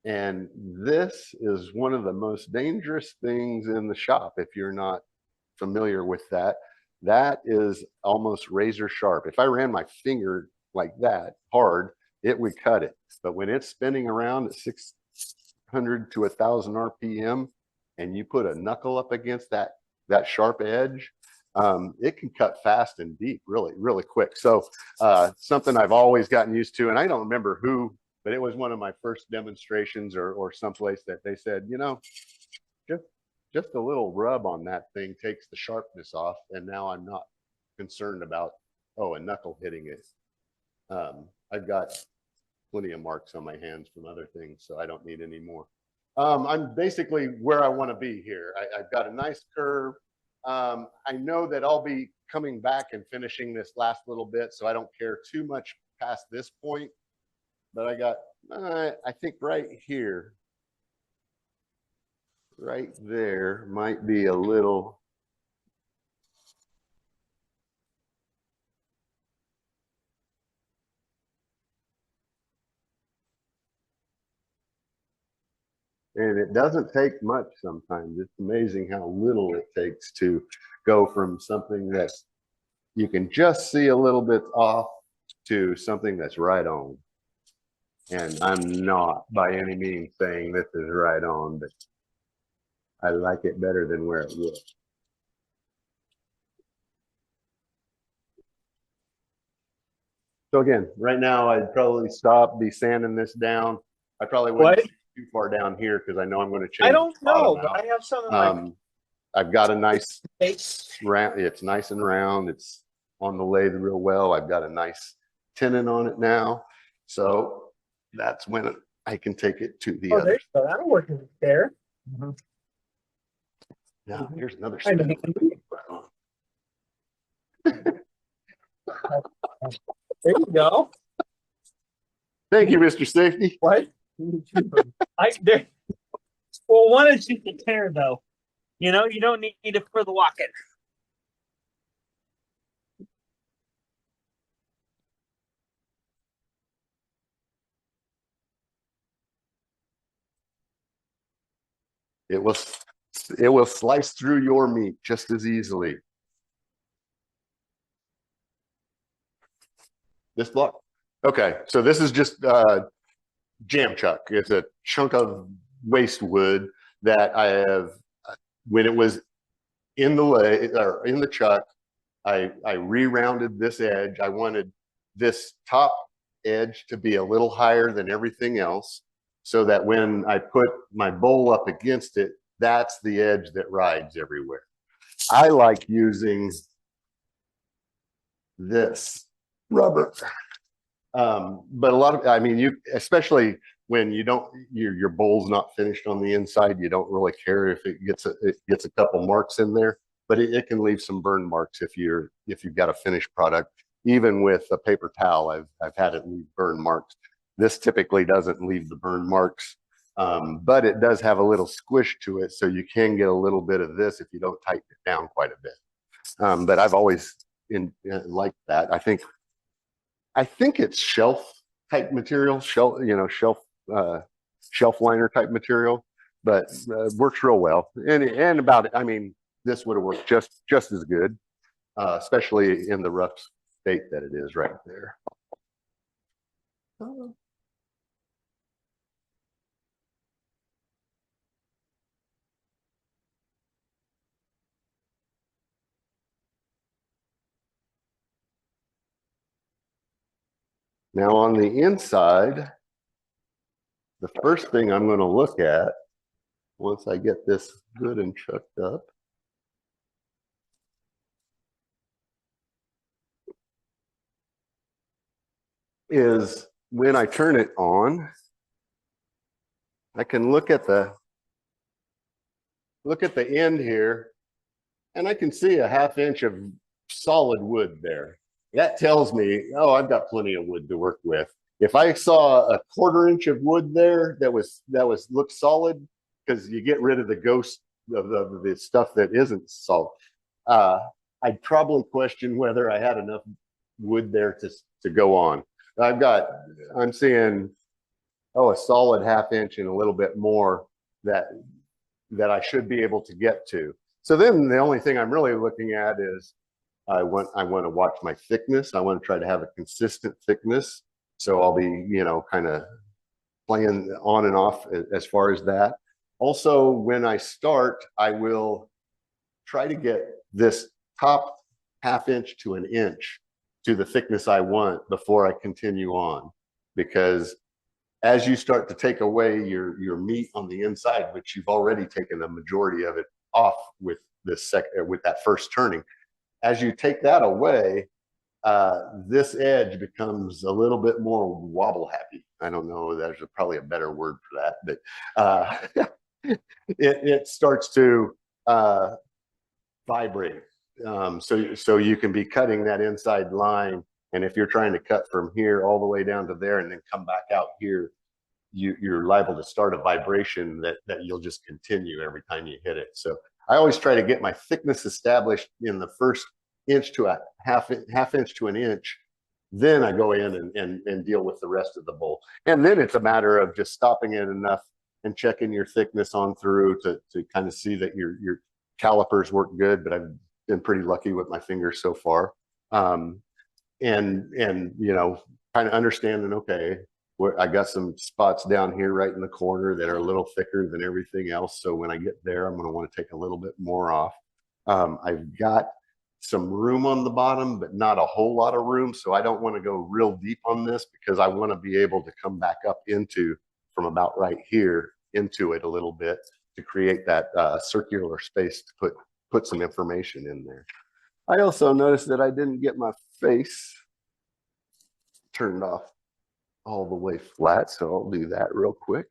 And this is one of the most dangerous things in the shop if you're not familiar with that. That is almost razor sharp. If I ran my finger like that hard, it would cut it. But when it's spinning around at 600 to 1,000 RPM and you put a knuckle up against that sharp edge, it can cut fast and deep really, really quick. So something I've always gotten used to, and I don't remember who, but it was one of my first demonstrations or someplace that they said, you know, just a little rub on that thing takes the sharpness off. And now I'm not concerned about, oh, a knuckle hitting it. I've got plenty of marks on my hands from other things, so I don't need any more. I'm basically where I want to be here. I've got a nice curve. I know that I'll be coming back and finishing this last little bit, so I don't care too much past this point. But I got, I think right here, right there might be a little. And it doesn't take much sometimes. It's amazing how little it takes to go from something that you can just see a little bit off to something that's right on. And I'm not by any means saying this is right on, but I like it better than where it was. So again, right now I'd probably stop, be sanding this down. I probably wouldn't too far down here because I know I'm going to change. I don't know, but I have something I've got a nice round. It's nice and round. It's on the lathe real well. I've got a nice tenon on it now. So that's when I can take it to the other. So that'll work there. Now here's another. There you go. Thank you, Mr. Safety. What? There. Well, one is just a tear, though. You know, you don't need it for the walking. It will slice through your meat just as easily. This block. Okay, so this is just jam chuck. It's a chunk of waste wood that I have, when it was in the or in the chuck, I re-rounded this edge. I wanted this top edge to be a little higher than everything else, so that when I put my bowl up against it, that's the edge that rides everywhere. I like using this rubber. But a lot of, I mean, you, especially when you don't, your bowl's not finished on the inside, you don't really care if it gets a couple marks in there, but it can leave some burn marks if you've got a finished product. Even with a paper towel, I've had it leave burn marks. This typically doesn't leave the burn marks, but it does have a little squish to it, so you can get a little bit of this if you don't tighten it down quite a bit. But I've always liked that. I think it's shelf type material, shelf liner type material, but works real well. And about it, I mean, this would have worked just as good, especially in the rough state that it is right there. Now on the inside, the first thing I'm going to look at, once I get this good and chucked up, is when I turn it on, I can look at the end here, and I can see a ½ inch of solid wood there. That tells me, oh, I've got plenty of wood to work with. If I saw a ½ inch of wood there that looked solid, because you get rid of the ghost of the stuff that isn't solid, I'd probably question whether I had enough wood there to go on. I'm seeing, oh, a solid ½ inch and a little bit more that I should be able to get to. So then the only thing I'm really looking at is I want to watch my thickness. I want to try to have a consistent thickness. So I'll be, you know, kind of playing on and off as far as that. Also, when I start, I will try to get this top ½ inch to an inch to the thickness I want before I continue on. Because as you start to take away your meat on the inside, which you've already taken a majority of it off with with that first turning, as you take that away, this edge becomes a little bit more wobble happy. I don't know, there's probably a better word for that, but it starts to vibrate. So you can be cutting that inside line, and if you're trying to cut from here all the way down to there and then come back out here, you're liable to start a vibration that you'll just continue every time you hit it. So I always try to get my thickness established in the first inch to a half inch to an inch. Then I go in and deal with the rest of the bowl. And then it's a matter of just stopping it enough and checking your thickness on through to kind of see that your calipers work good. But I've been pretty lucky with my fingers so far. And you know, kind of understanding, okay, where I got some spots down here right in the corner that are a little thicker than everything else. So when I get there, I'm going to want to take a little bit more off. I've got some room on the bottom, but not a whole lot of room. So I don't want to go real deep on this because I want to be able to come back up from about right here into it a little bit to create that circular space to put some information in there. I also noticed that I didn't get my face turned off all the way flat, so I'll do that real quick.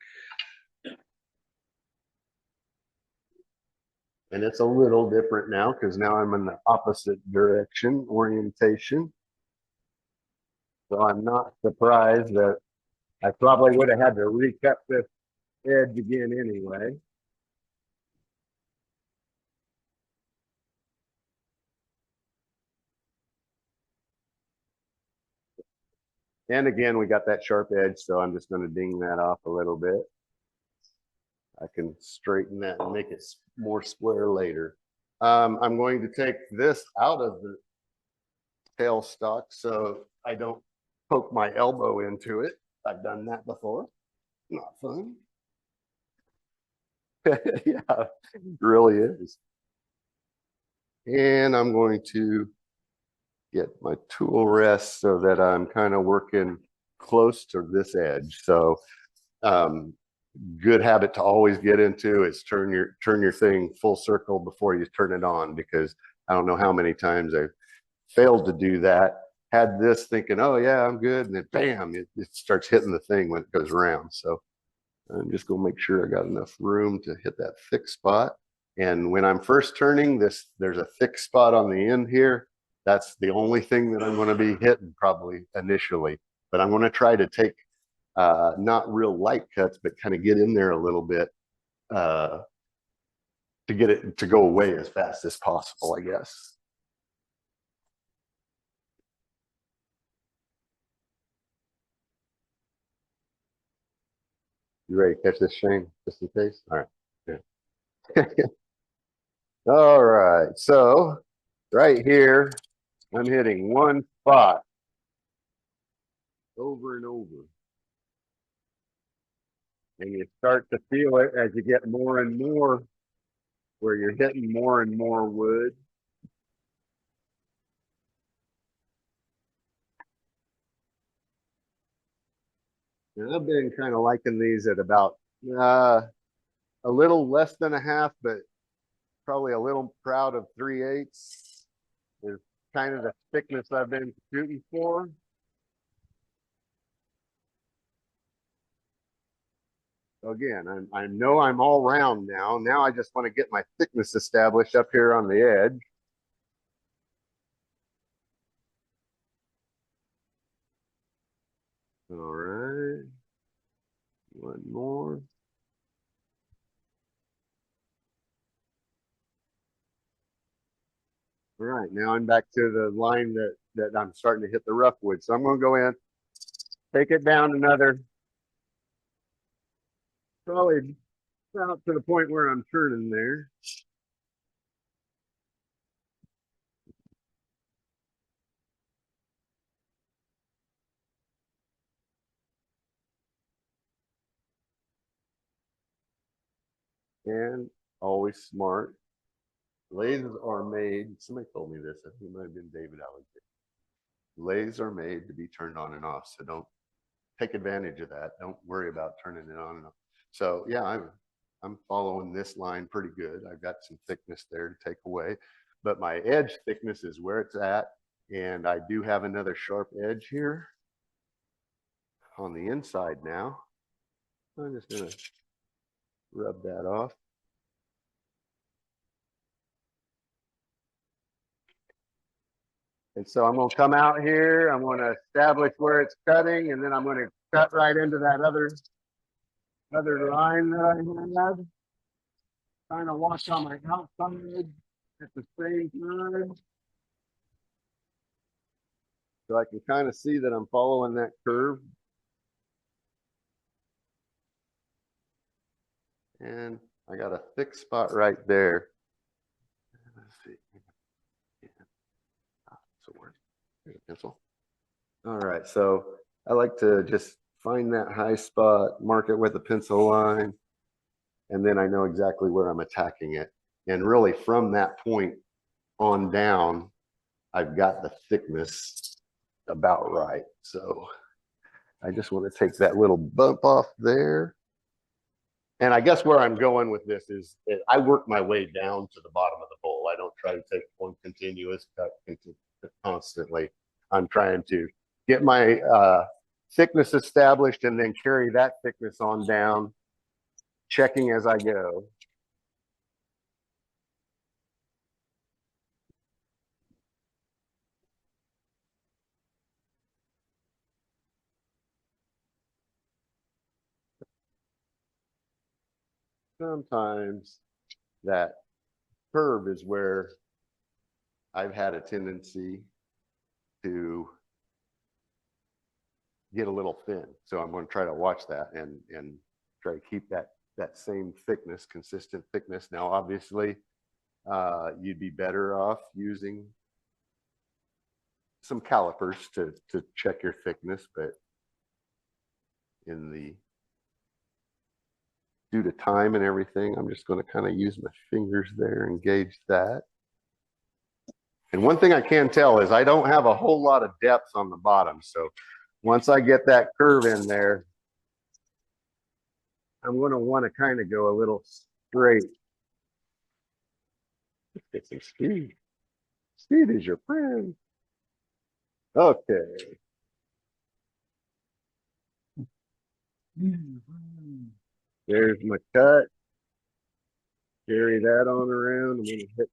And it's a little different now because now I'm in the opposite direction orientation. So I'm not surprised that I probably would have had to recut this edge again anyway. And again, we got that sharp edge, so I'm just going to ding that off a little bit. I can straighten that and make it more square later. I'm going to take this out of the tailstock so I don't poke my elbow into it. I've done that before. Not fun. Yeah, it really is. And I'm going to get my tool rest so that I'm kind of working close to this edge. So good habit to always get into is turn your thing full circle before you turn it on, because I don't know how many times I've failed to do that. Had this thinking, oh yeah, I'm good, and then bam, it starts hitting the thing when it goes around. So I'm just gonna make sure I got enough room to hit that thick spot. And when I'm first turning this, there's a thick spot on the end here. That's the only thing that I'm going to be hitting probably initially. But I'm going to try to take not real light cuts, but kind of get in there a little bit to get it to go away as fast as possible, I guess. You ready to catch this, Shane, just in case? All right. Yeah. All right. So right here, I'm hitting one spot over and over. And you start to feel it as you get more and more, where you're hitting more and more wood. And I've been kind of liking these at about a little less than a half, but probably a little proud of 3/8 is kind of the thickness I've been shooting for. So again, I know I'm all round now. Now I just want to get my thickness established up here on the edge. All right. One more. All right, now I'm back to the line that I'm starting to hit the rough wood. So I'm going to go in, take it down another, probably about to the point where I'm turning there. And always smart. Lathes are made, somebody told me this, I think it might have been David Alexander. Lathes are made to be turned on and off. So don't take advantage of that. Don't worry about turning it on and off. So yeah, I'm following this line pretty good. I've got some thickness there to take away, but my edge thickness is where it's at. And I do have another sharp edge here on the inside now. I'm just gonna rub that off. And so I'm going to come out here. I'm going to establish where it's cutting, and then I'm going to cut right into that other line that I had. Trying to watch on my outside at the same time. So I can kind of see that I'm following that curve. And I got a thick spot right there. Let's see. Pencil. All right, so I like to just find that high spot, mark it with a pencil line, and then I know exactly where I'm attacking it. And really from that point on down, I've got the thickness about right. So I just want to take that little bump off there. And I guess where I'm going with this is I work my way down to the bottom of the bowl. I don't try to take one continuous cut constantly. I'm trying to get my thickness established and then carry that thickness on down, checking as I go. sometimes that curve is where I've had a tendency to get a little thin. So I'm going to try to watch that and try to keep that same thickness, consistent thickness. Now, obviously, you'd be better off using some calipers to check your thickness, but due to time and everything, I'm just going to kind of use my fingers there and gauge that. And one thing I can tell is I don't have a whole lot of depth on the bottom. So once I get that curve in there, I'm going to want to kind of go a little straight. Let's get some speed. Speed is your friend. Okay. There's my cut. Carry that on around. I'm going to hit.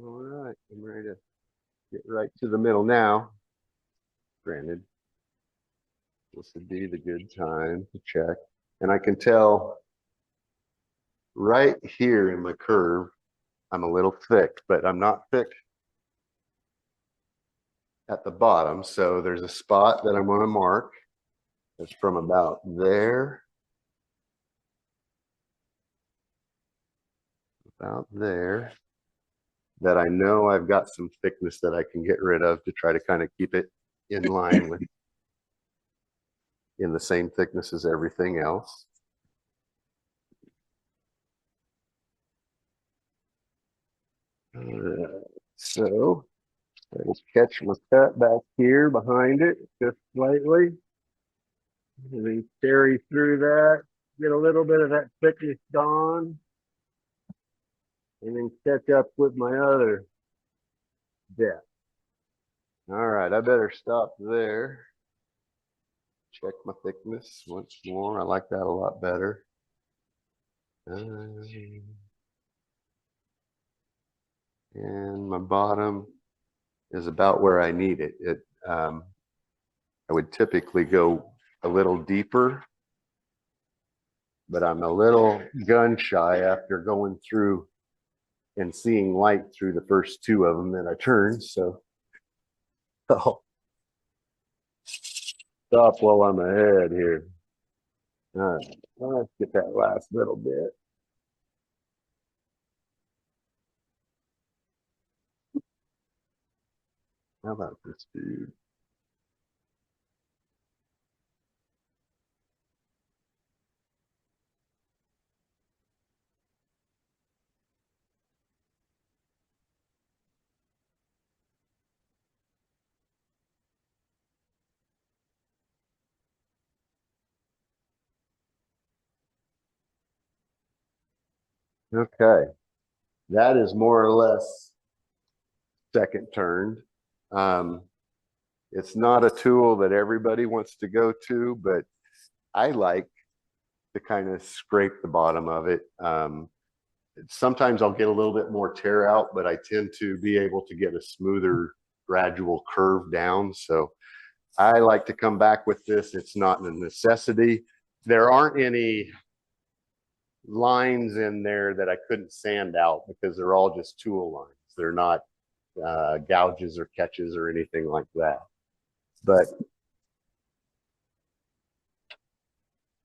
All right, I'm ready to get right to the middle now. Granted, this would be the good time to check. And I can tell right here in my curve, I'm a little thick, but I'm not thick at the bottom. So there's a spot that I'm going to mark. It's from about there. About there. That I know I've got some thickness that I can get rid of to try to kind of keep it in line with in the same thickness as everything else. So I will catch my cut back here behind it just slightly. And then carry through that, get a little bit of that thickness gone. And then catch up with my other depth. All right, I better stop there. Check my thickness once more. I like that a lot better. And my bottom is about where I need it. I would typically go a little deeper, but I'm a little gun shy after going through and seeing light through the first two of them that I turned. So I'll stop while I'm ahead here. All right, let's get that last little bit. How about this dude? Okay, that is more or less second turned. It's not a tool that everybody wants to go to, but I like to kind of scrape the bottom of it. Sometimes I'll get a little bit more tear out, but I tend to be able to get a smoother gradual curve down. So I like to come back with this. It's not a necessity. There aren't any lines in there that I couldn't sand out because they're all just tool lines. They're not gouges or catches or anything like that. But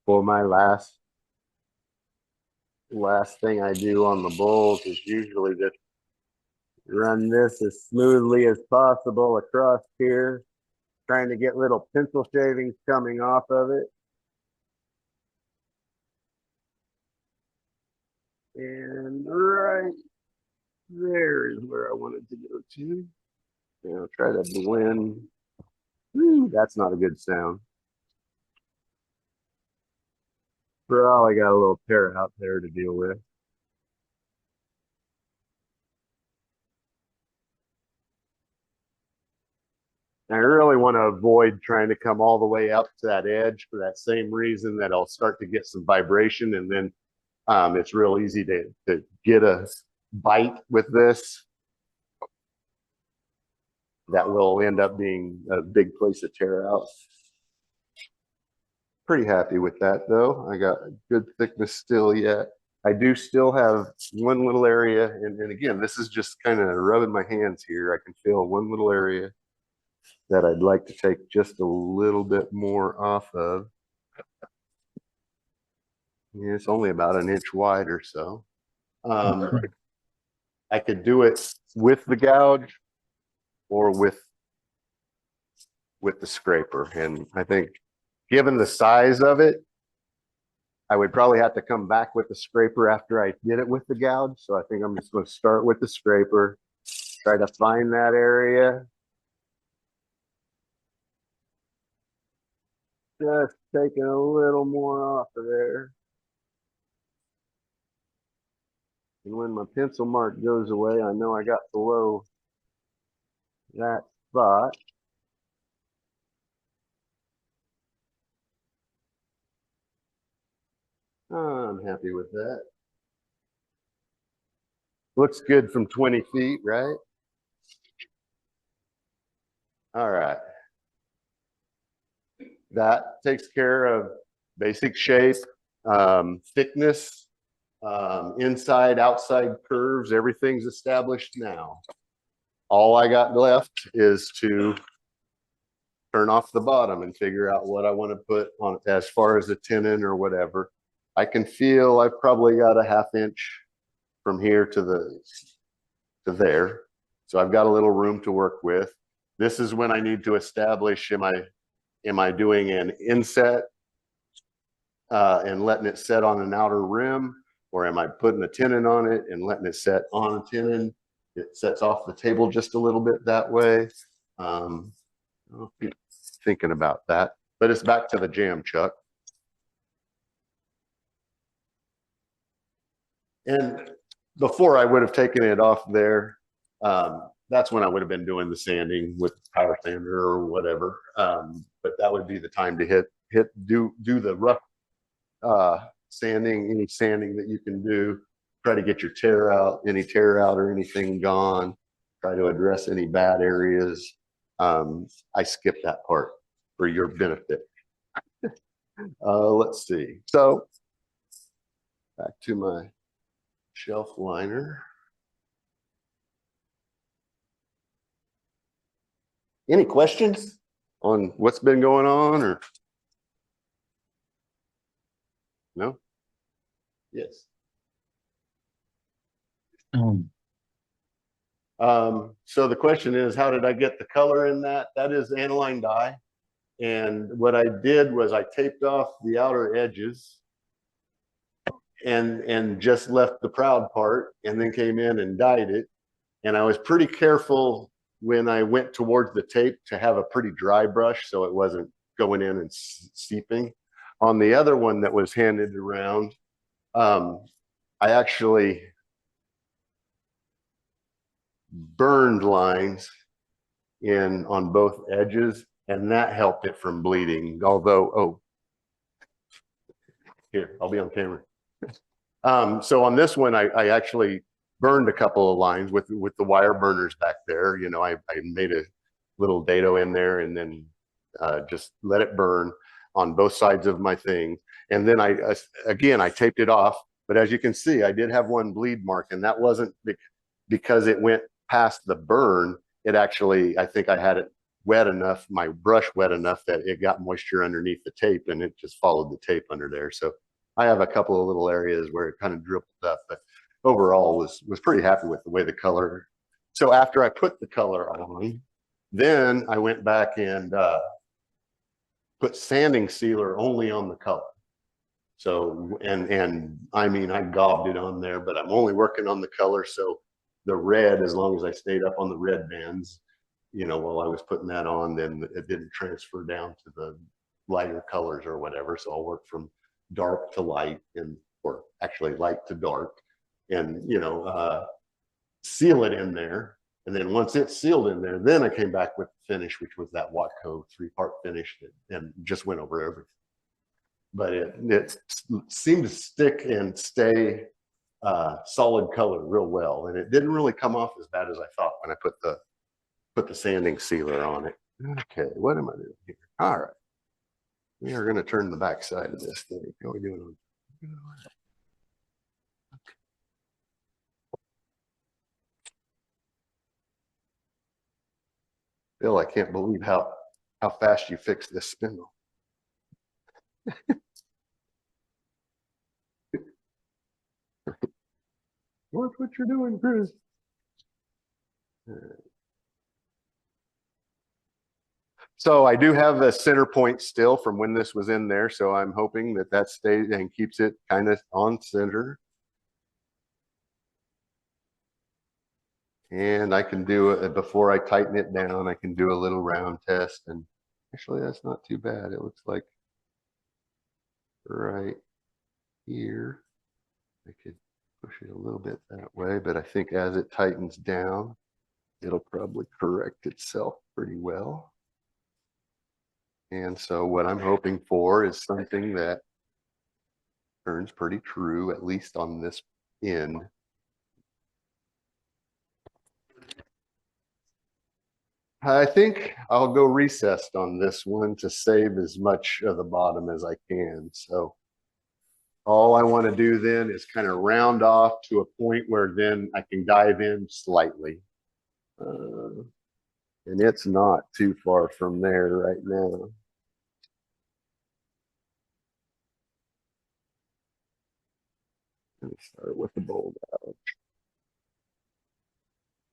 For my last thing I do on the bulls is usually just run this as smoothly as possible across here, trying to get little pencil shavings coming off of it. And right there is where I wanted to go to. Now try to blend. Woo, that's not a good sound. Probably got a little tear out there to deal with. I really want to avoid trying to come all the way up to that edge for that same reason that I'll start to get some vibration, and then it's real easy to get a bite with this that will end up being a big place to tear out. Pretty happy with that though. I got a good thickness still yet. I do still have one little area, and again, this is just kind of rubbing my hands here. I can feel one little area that I'd like to take just a little bit more off of. Yeah, it's only about an inch wide or so. I could do it with the gouge or with the scraper. And I think given the size of it, I would probably have to come back with the scraper after I did it with the gouge. So I think I'm just going to start with the scraper, try to find that area. Just taking a little more off of there. And when my pencil mark goes away, I know I got below that spot. I'm happy with that. Looks good from 20 feet, right? All right. That takes care of basic shape, thickness, inside, outside curves. Everything's established now. All I got left is to turn off the bottom and figure out what I want to put on it as far as the tenon or whatever. I can feel I've probably got a 1/2 inch from here to there. So I've got a little room to work with. This is when I need to establish, am I doing an inset and letting it set on an outer rim, or am I putting a tenon on it and letting it set on a tenon? It sets off the table just a little bit that way. I'll keep thinking about that, but it's back to the jam chuck. And before I would have taken it off there, that's when I would have been doing the sanding with power sander or whatever. But that would be the time to do the rough sanding, any sanding that you can do. Try to get your any tear out or anything gone. Try to address any bad areas. I skipped that part for your benefit. Let's see. So back to my shelf liner. Any questions on what's been going on, or no? Yes. So the question is, how did I get the color in that? That is aniline dye. And what I did was I taped off the outer edges and just left the proud part, and then came in and dyed it. And I was pretty careful when I went towards the tape to have a pretty dry brush so it wasn't going in and seeping. On the other one that was handed around, I actually burned lines in on both edges, and that helped it from bleeding. Although, oh, here, I'll be on camera. So on this one, I actually burned a couple of lines with the wire burners back there. You know, I made a little dado in there and then just let it burn on both sides of my thing. And then again, I taped it off. But as you can see, I did have one bleed mark, and that wasn't because it went past the burn. It actually, I think I had it wet enough, my brush wet enough that it got moisture underneath the tape and it just followed the tape under there. So I have a couple of little areas where it kind of dribbled up, but overall was pretty happy with the way the color. So after I put the color on, then I went back and put sanding sealer only on the color. So, and I mean, I gobbed it on there, but I'm only working on the color. So the red, as long as I stayed up on the red bands, you know, while I was putting that on, then it didn't transfer down to the lighter colors or whatever. So I'll work from dark to light, and or actually light to dark, and you know, seal it in there. And then once it's sealed in there, then I came back with the finish, which was that Watco 3-part finish, and just went over everything. But it seemed to stick and stay solid color real well, and it didn't really come off as bad as I thought when I put the sanding sealer on it. Okay, what am I doing here? All right, we are going to turn the back side of this thing. How are we doing on? Bill, I can't believe how fast you fixed this spindle. Watch what you're doing, Chris. So I do have the center point still from when this was in there. So I'm hoping that that stays and keeps it kind of on center. And I can do it before I tighten it down. I can do a little round test, and actually that's not too bad. It looks like right here. I could push it a little bit that way, but I think as it tightens down, it'll probably correct itself pretty well. And so what I'm hoping for is something that turns pretty true, at least on this end. I think I'll go recessed on this one to save as much of the bottom as I can. So all I want to do then is kind of round off to a point where then I can dive in slightly. And it's not too far from there right now. Let me start with the bowl gouge.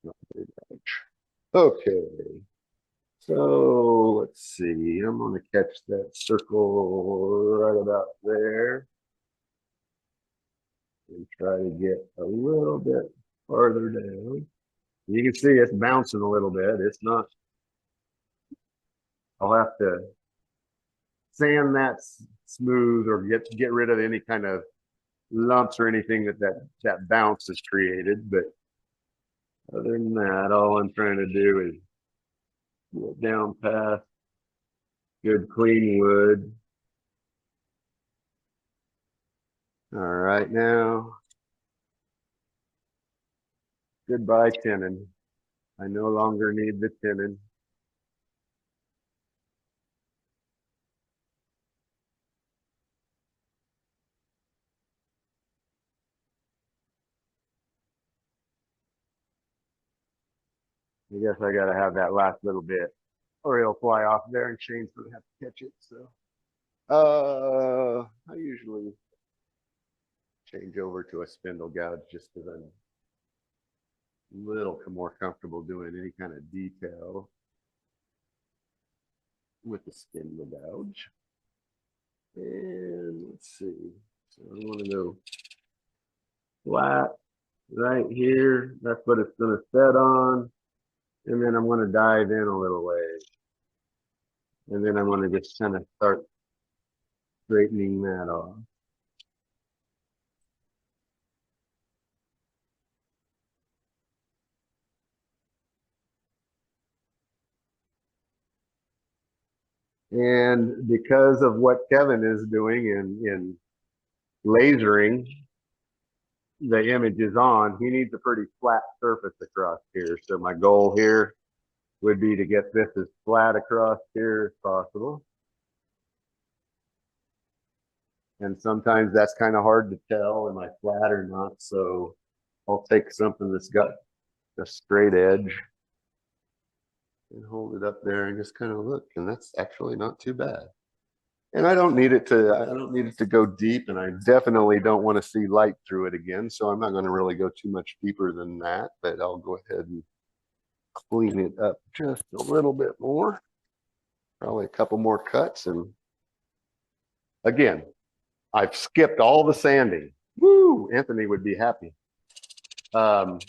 Not the big gouge. Okay. So let's see. I'm going to catch that circle right about there. And try to get a little bit farther down. You can see it's bouncing a little bit. It's not. I'll have to sand that smooth or get rid of any kind of lumps or anything that bounce is created. But other than that, all I'm trying to do is get down past good clean wood. All right, now, goodbye tenon. I no longer need the tenon. I guess I got to have that last little bit, or it'll fly off there and Shane's going to have to catch it. So, I usually change over to a spindle gouge just because I'm a little more comfortable doing any kind of detail with the spindle gouge. And let's see. So I want to go flat right here. That's what it's going to set on. And then I'm going to dive in a little ways. And then I'm going to just kind of start straightening that off. And because of what Kevin is doing in lasering the images on, he needs a pretty flat surface across here. So my goal here would be to get this as flat across here as possible. And sometimes that's kind of hard to tell, am I flat or not? So I'll take something that's got a straight edge. and hold it up there and just kind of look, and that's actually not too bad. And I don't need it to go deep, and I definitely don't want to see light through it again. So I'm not going to really go too much deeper than that, but I'll go ahead and clean it up just a little bit more. Probably a couple more cuts. And again, I've skipped all the sanding. Woo! Anthony would be happy. But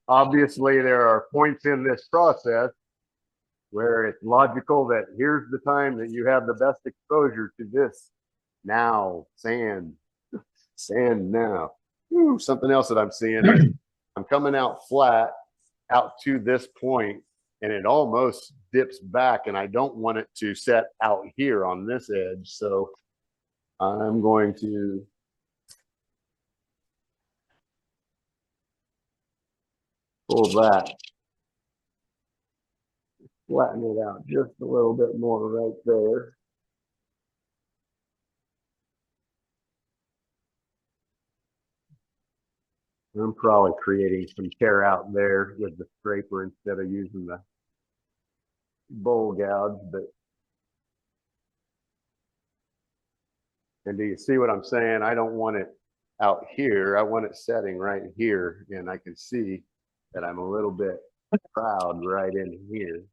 obviously there are points in this process where it's logical that here's the time that you have the best exposure to this. Now, sand now. Woo, something else that I'm seeing. I'm coming out flat out to this point, and it almost dips back, and I don't want it to set out here on this edge. So I'm going to pull that, flatten it out just a little bit more right there. I'm probably creating some tear out there with the scraper instead of using the bowl gouge, but and do you see what I'm saying? I don't want it out here. I want it setting right here, and I can see that I'm a little bit proud right in here.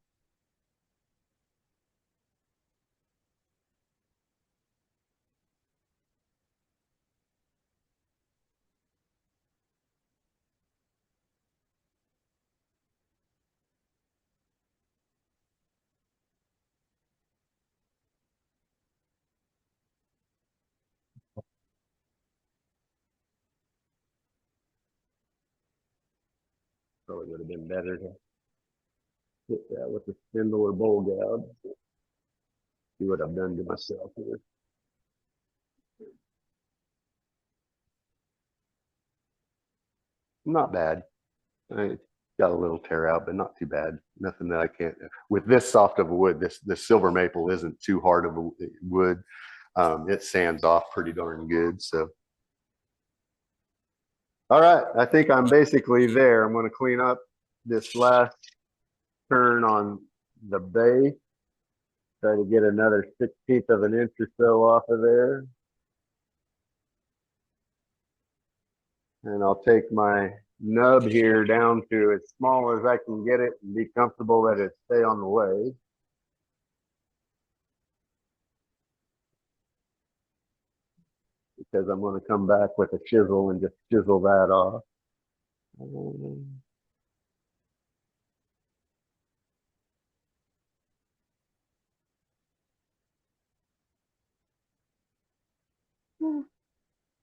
Probably would have been better to hit that with the spindle or bowl gouge. See what I've done to myself here. Not bad. I got a little tear out, but not too bad. Nothing that I can't. With this soft of a wood, this silver maple isn't too hard of a wood. It sands off pretty darn good. So, all right, I think I'm basically there. I'm going to clean up this last turn on the base. Try to get another 1/16 of an inch or so off of there. And I'll take my nub here down to as small as I can get it and be comfortable that it stay on the way. Because I'm going to come back with a chisel and just chisel that off.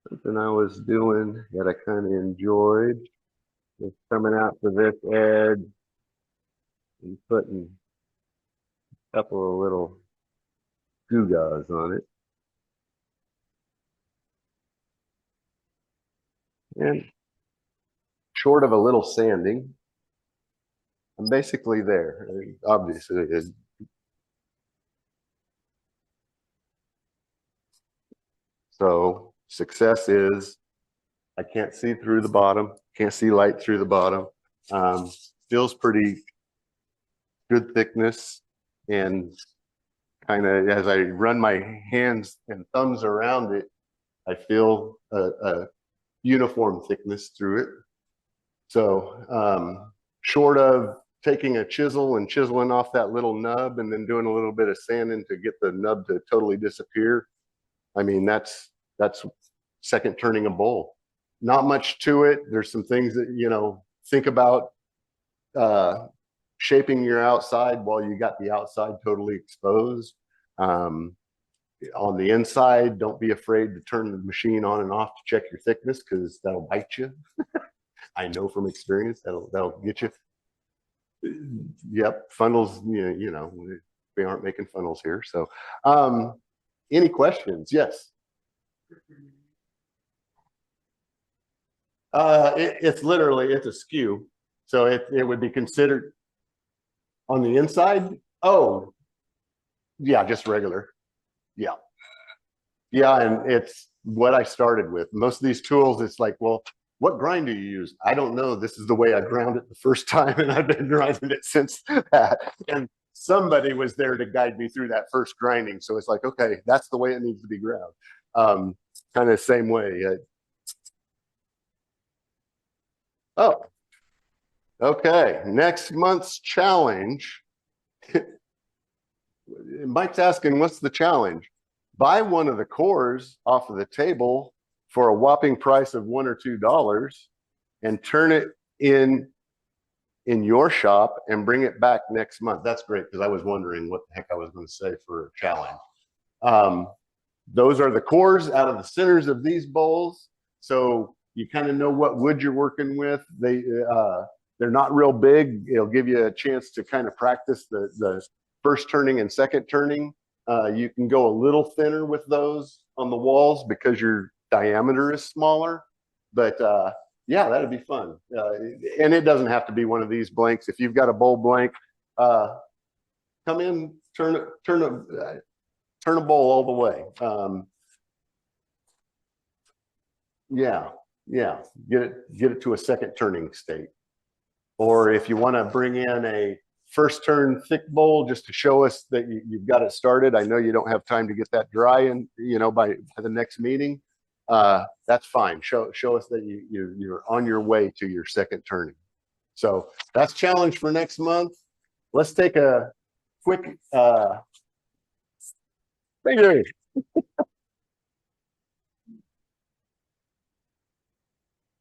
Something I was doing that I kind of enjoyed is coming out to this edge and putting a couple of little gewgaws on it. And short of a little sanding, I'm basically there. Obviously, so success is I can't see through the bottom, can't see light through the bottom. Feels pretty good thickness, and kind of as I run my hands and thumbs around it, I feel a uniform thickness through it. So short of taking a chisel and chiseling off that little nub and then doing a little bit of sanding to get the nub to totally disappear, I mean, that's second turning a bowl. Not much to it. There's some things that, you know, think about shaping your outside while you got the outside totally exposed. On the inside, don't be afraid to turn the machine on and off to check your thickness, because that'll bite you. I know from experience that'll get you. Yep, funnels. You know, we aren't making funnels here. So, any questions? Yes. It's literally, it's a skew, so it would be considered on the inside. Oh, yeah, just regular. Yeah, and it's what I started with. Most of these tools, it's like, well, what grind do you use? I don't know. This is the way I ground it the first time, and I've been grinding it since that. And somebody was there to guide me through that first grinding. So it's like, okay, that's the way it needs to be ground. Kind of same way. Oh, okay. Next month's challenge. Mike's asking, what's the challenge? Buy one of the cores off of the table for a whopping price of $1 or $2 and turn it in your shop and bring it back next month. That's great, because I was wondering what the heck I was going to say for a challenge. Those are the cores out of the centers of these bowls. So you kind of know what wood you're working with. They're not real big. It'll give you a chance to kind of practice the first turning and second turning. You can go a little thinner with those on the walls because your diameter is smaller. But yeah, that'd be fun. And it doesn't have to be one of these blanks. If you've got a bowl blank, come in, turn a bowl all the way. Yeah, get it to a second turning state. Or if you want to bring in a first turn thick bowl just to show us that you've got it started. I know you don't have time to get that dry, and by the next meeting. That's fine. Show us that you're on your way to your second turning. So that's challenge for next month. Let's take a quick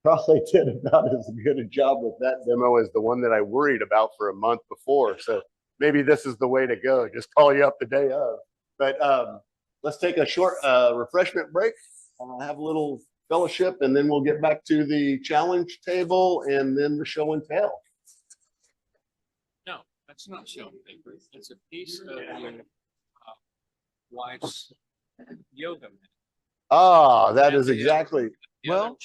Probably did about as good a job with that demo as the one that I worried about for a month before. So maybe this is the way to go. Just call you up the day of. But let's take a short refreshment break. Have a little fellowship, and then we'll get back to the challenge table and then the show and tell. No, that's not show and tell. It's a piece of your wife's yoga mat. Ah, that is exactly. Well,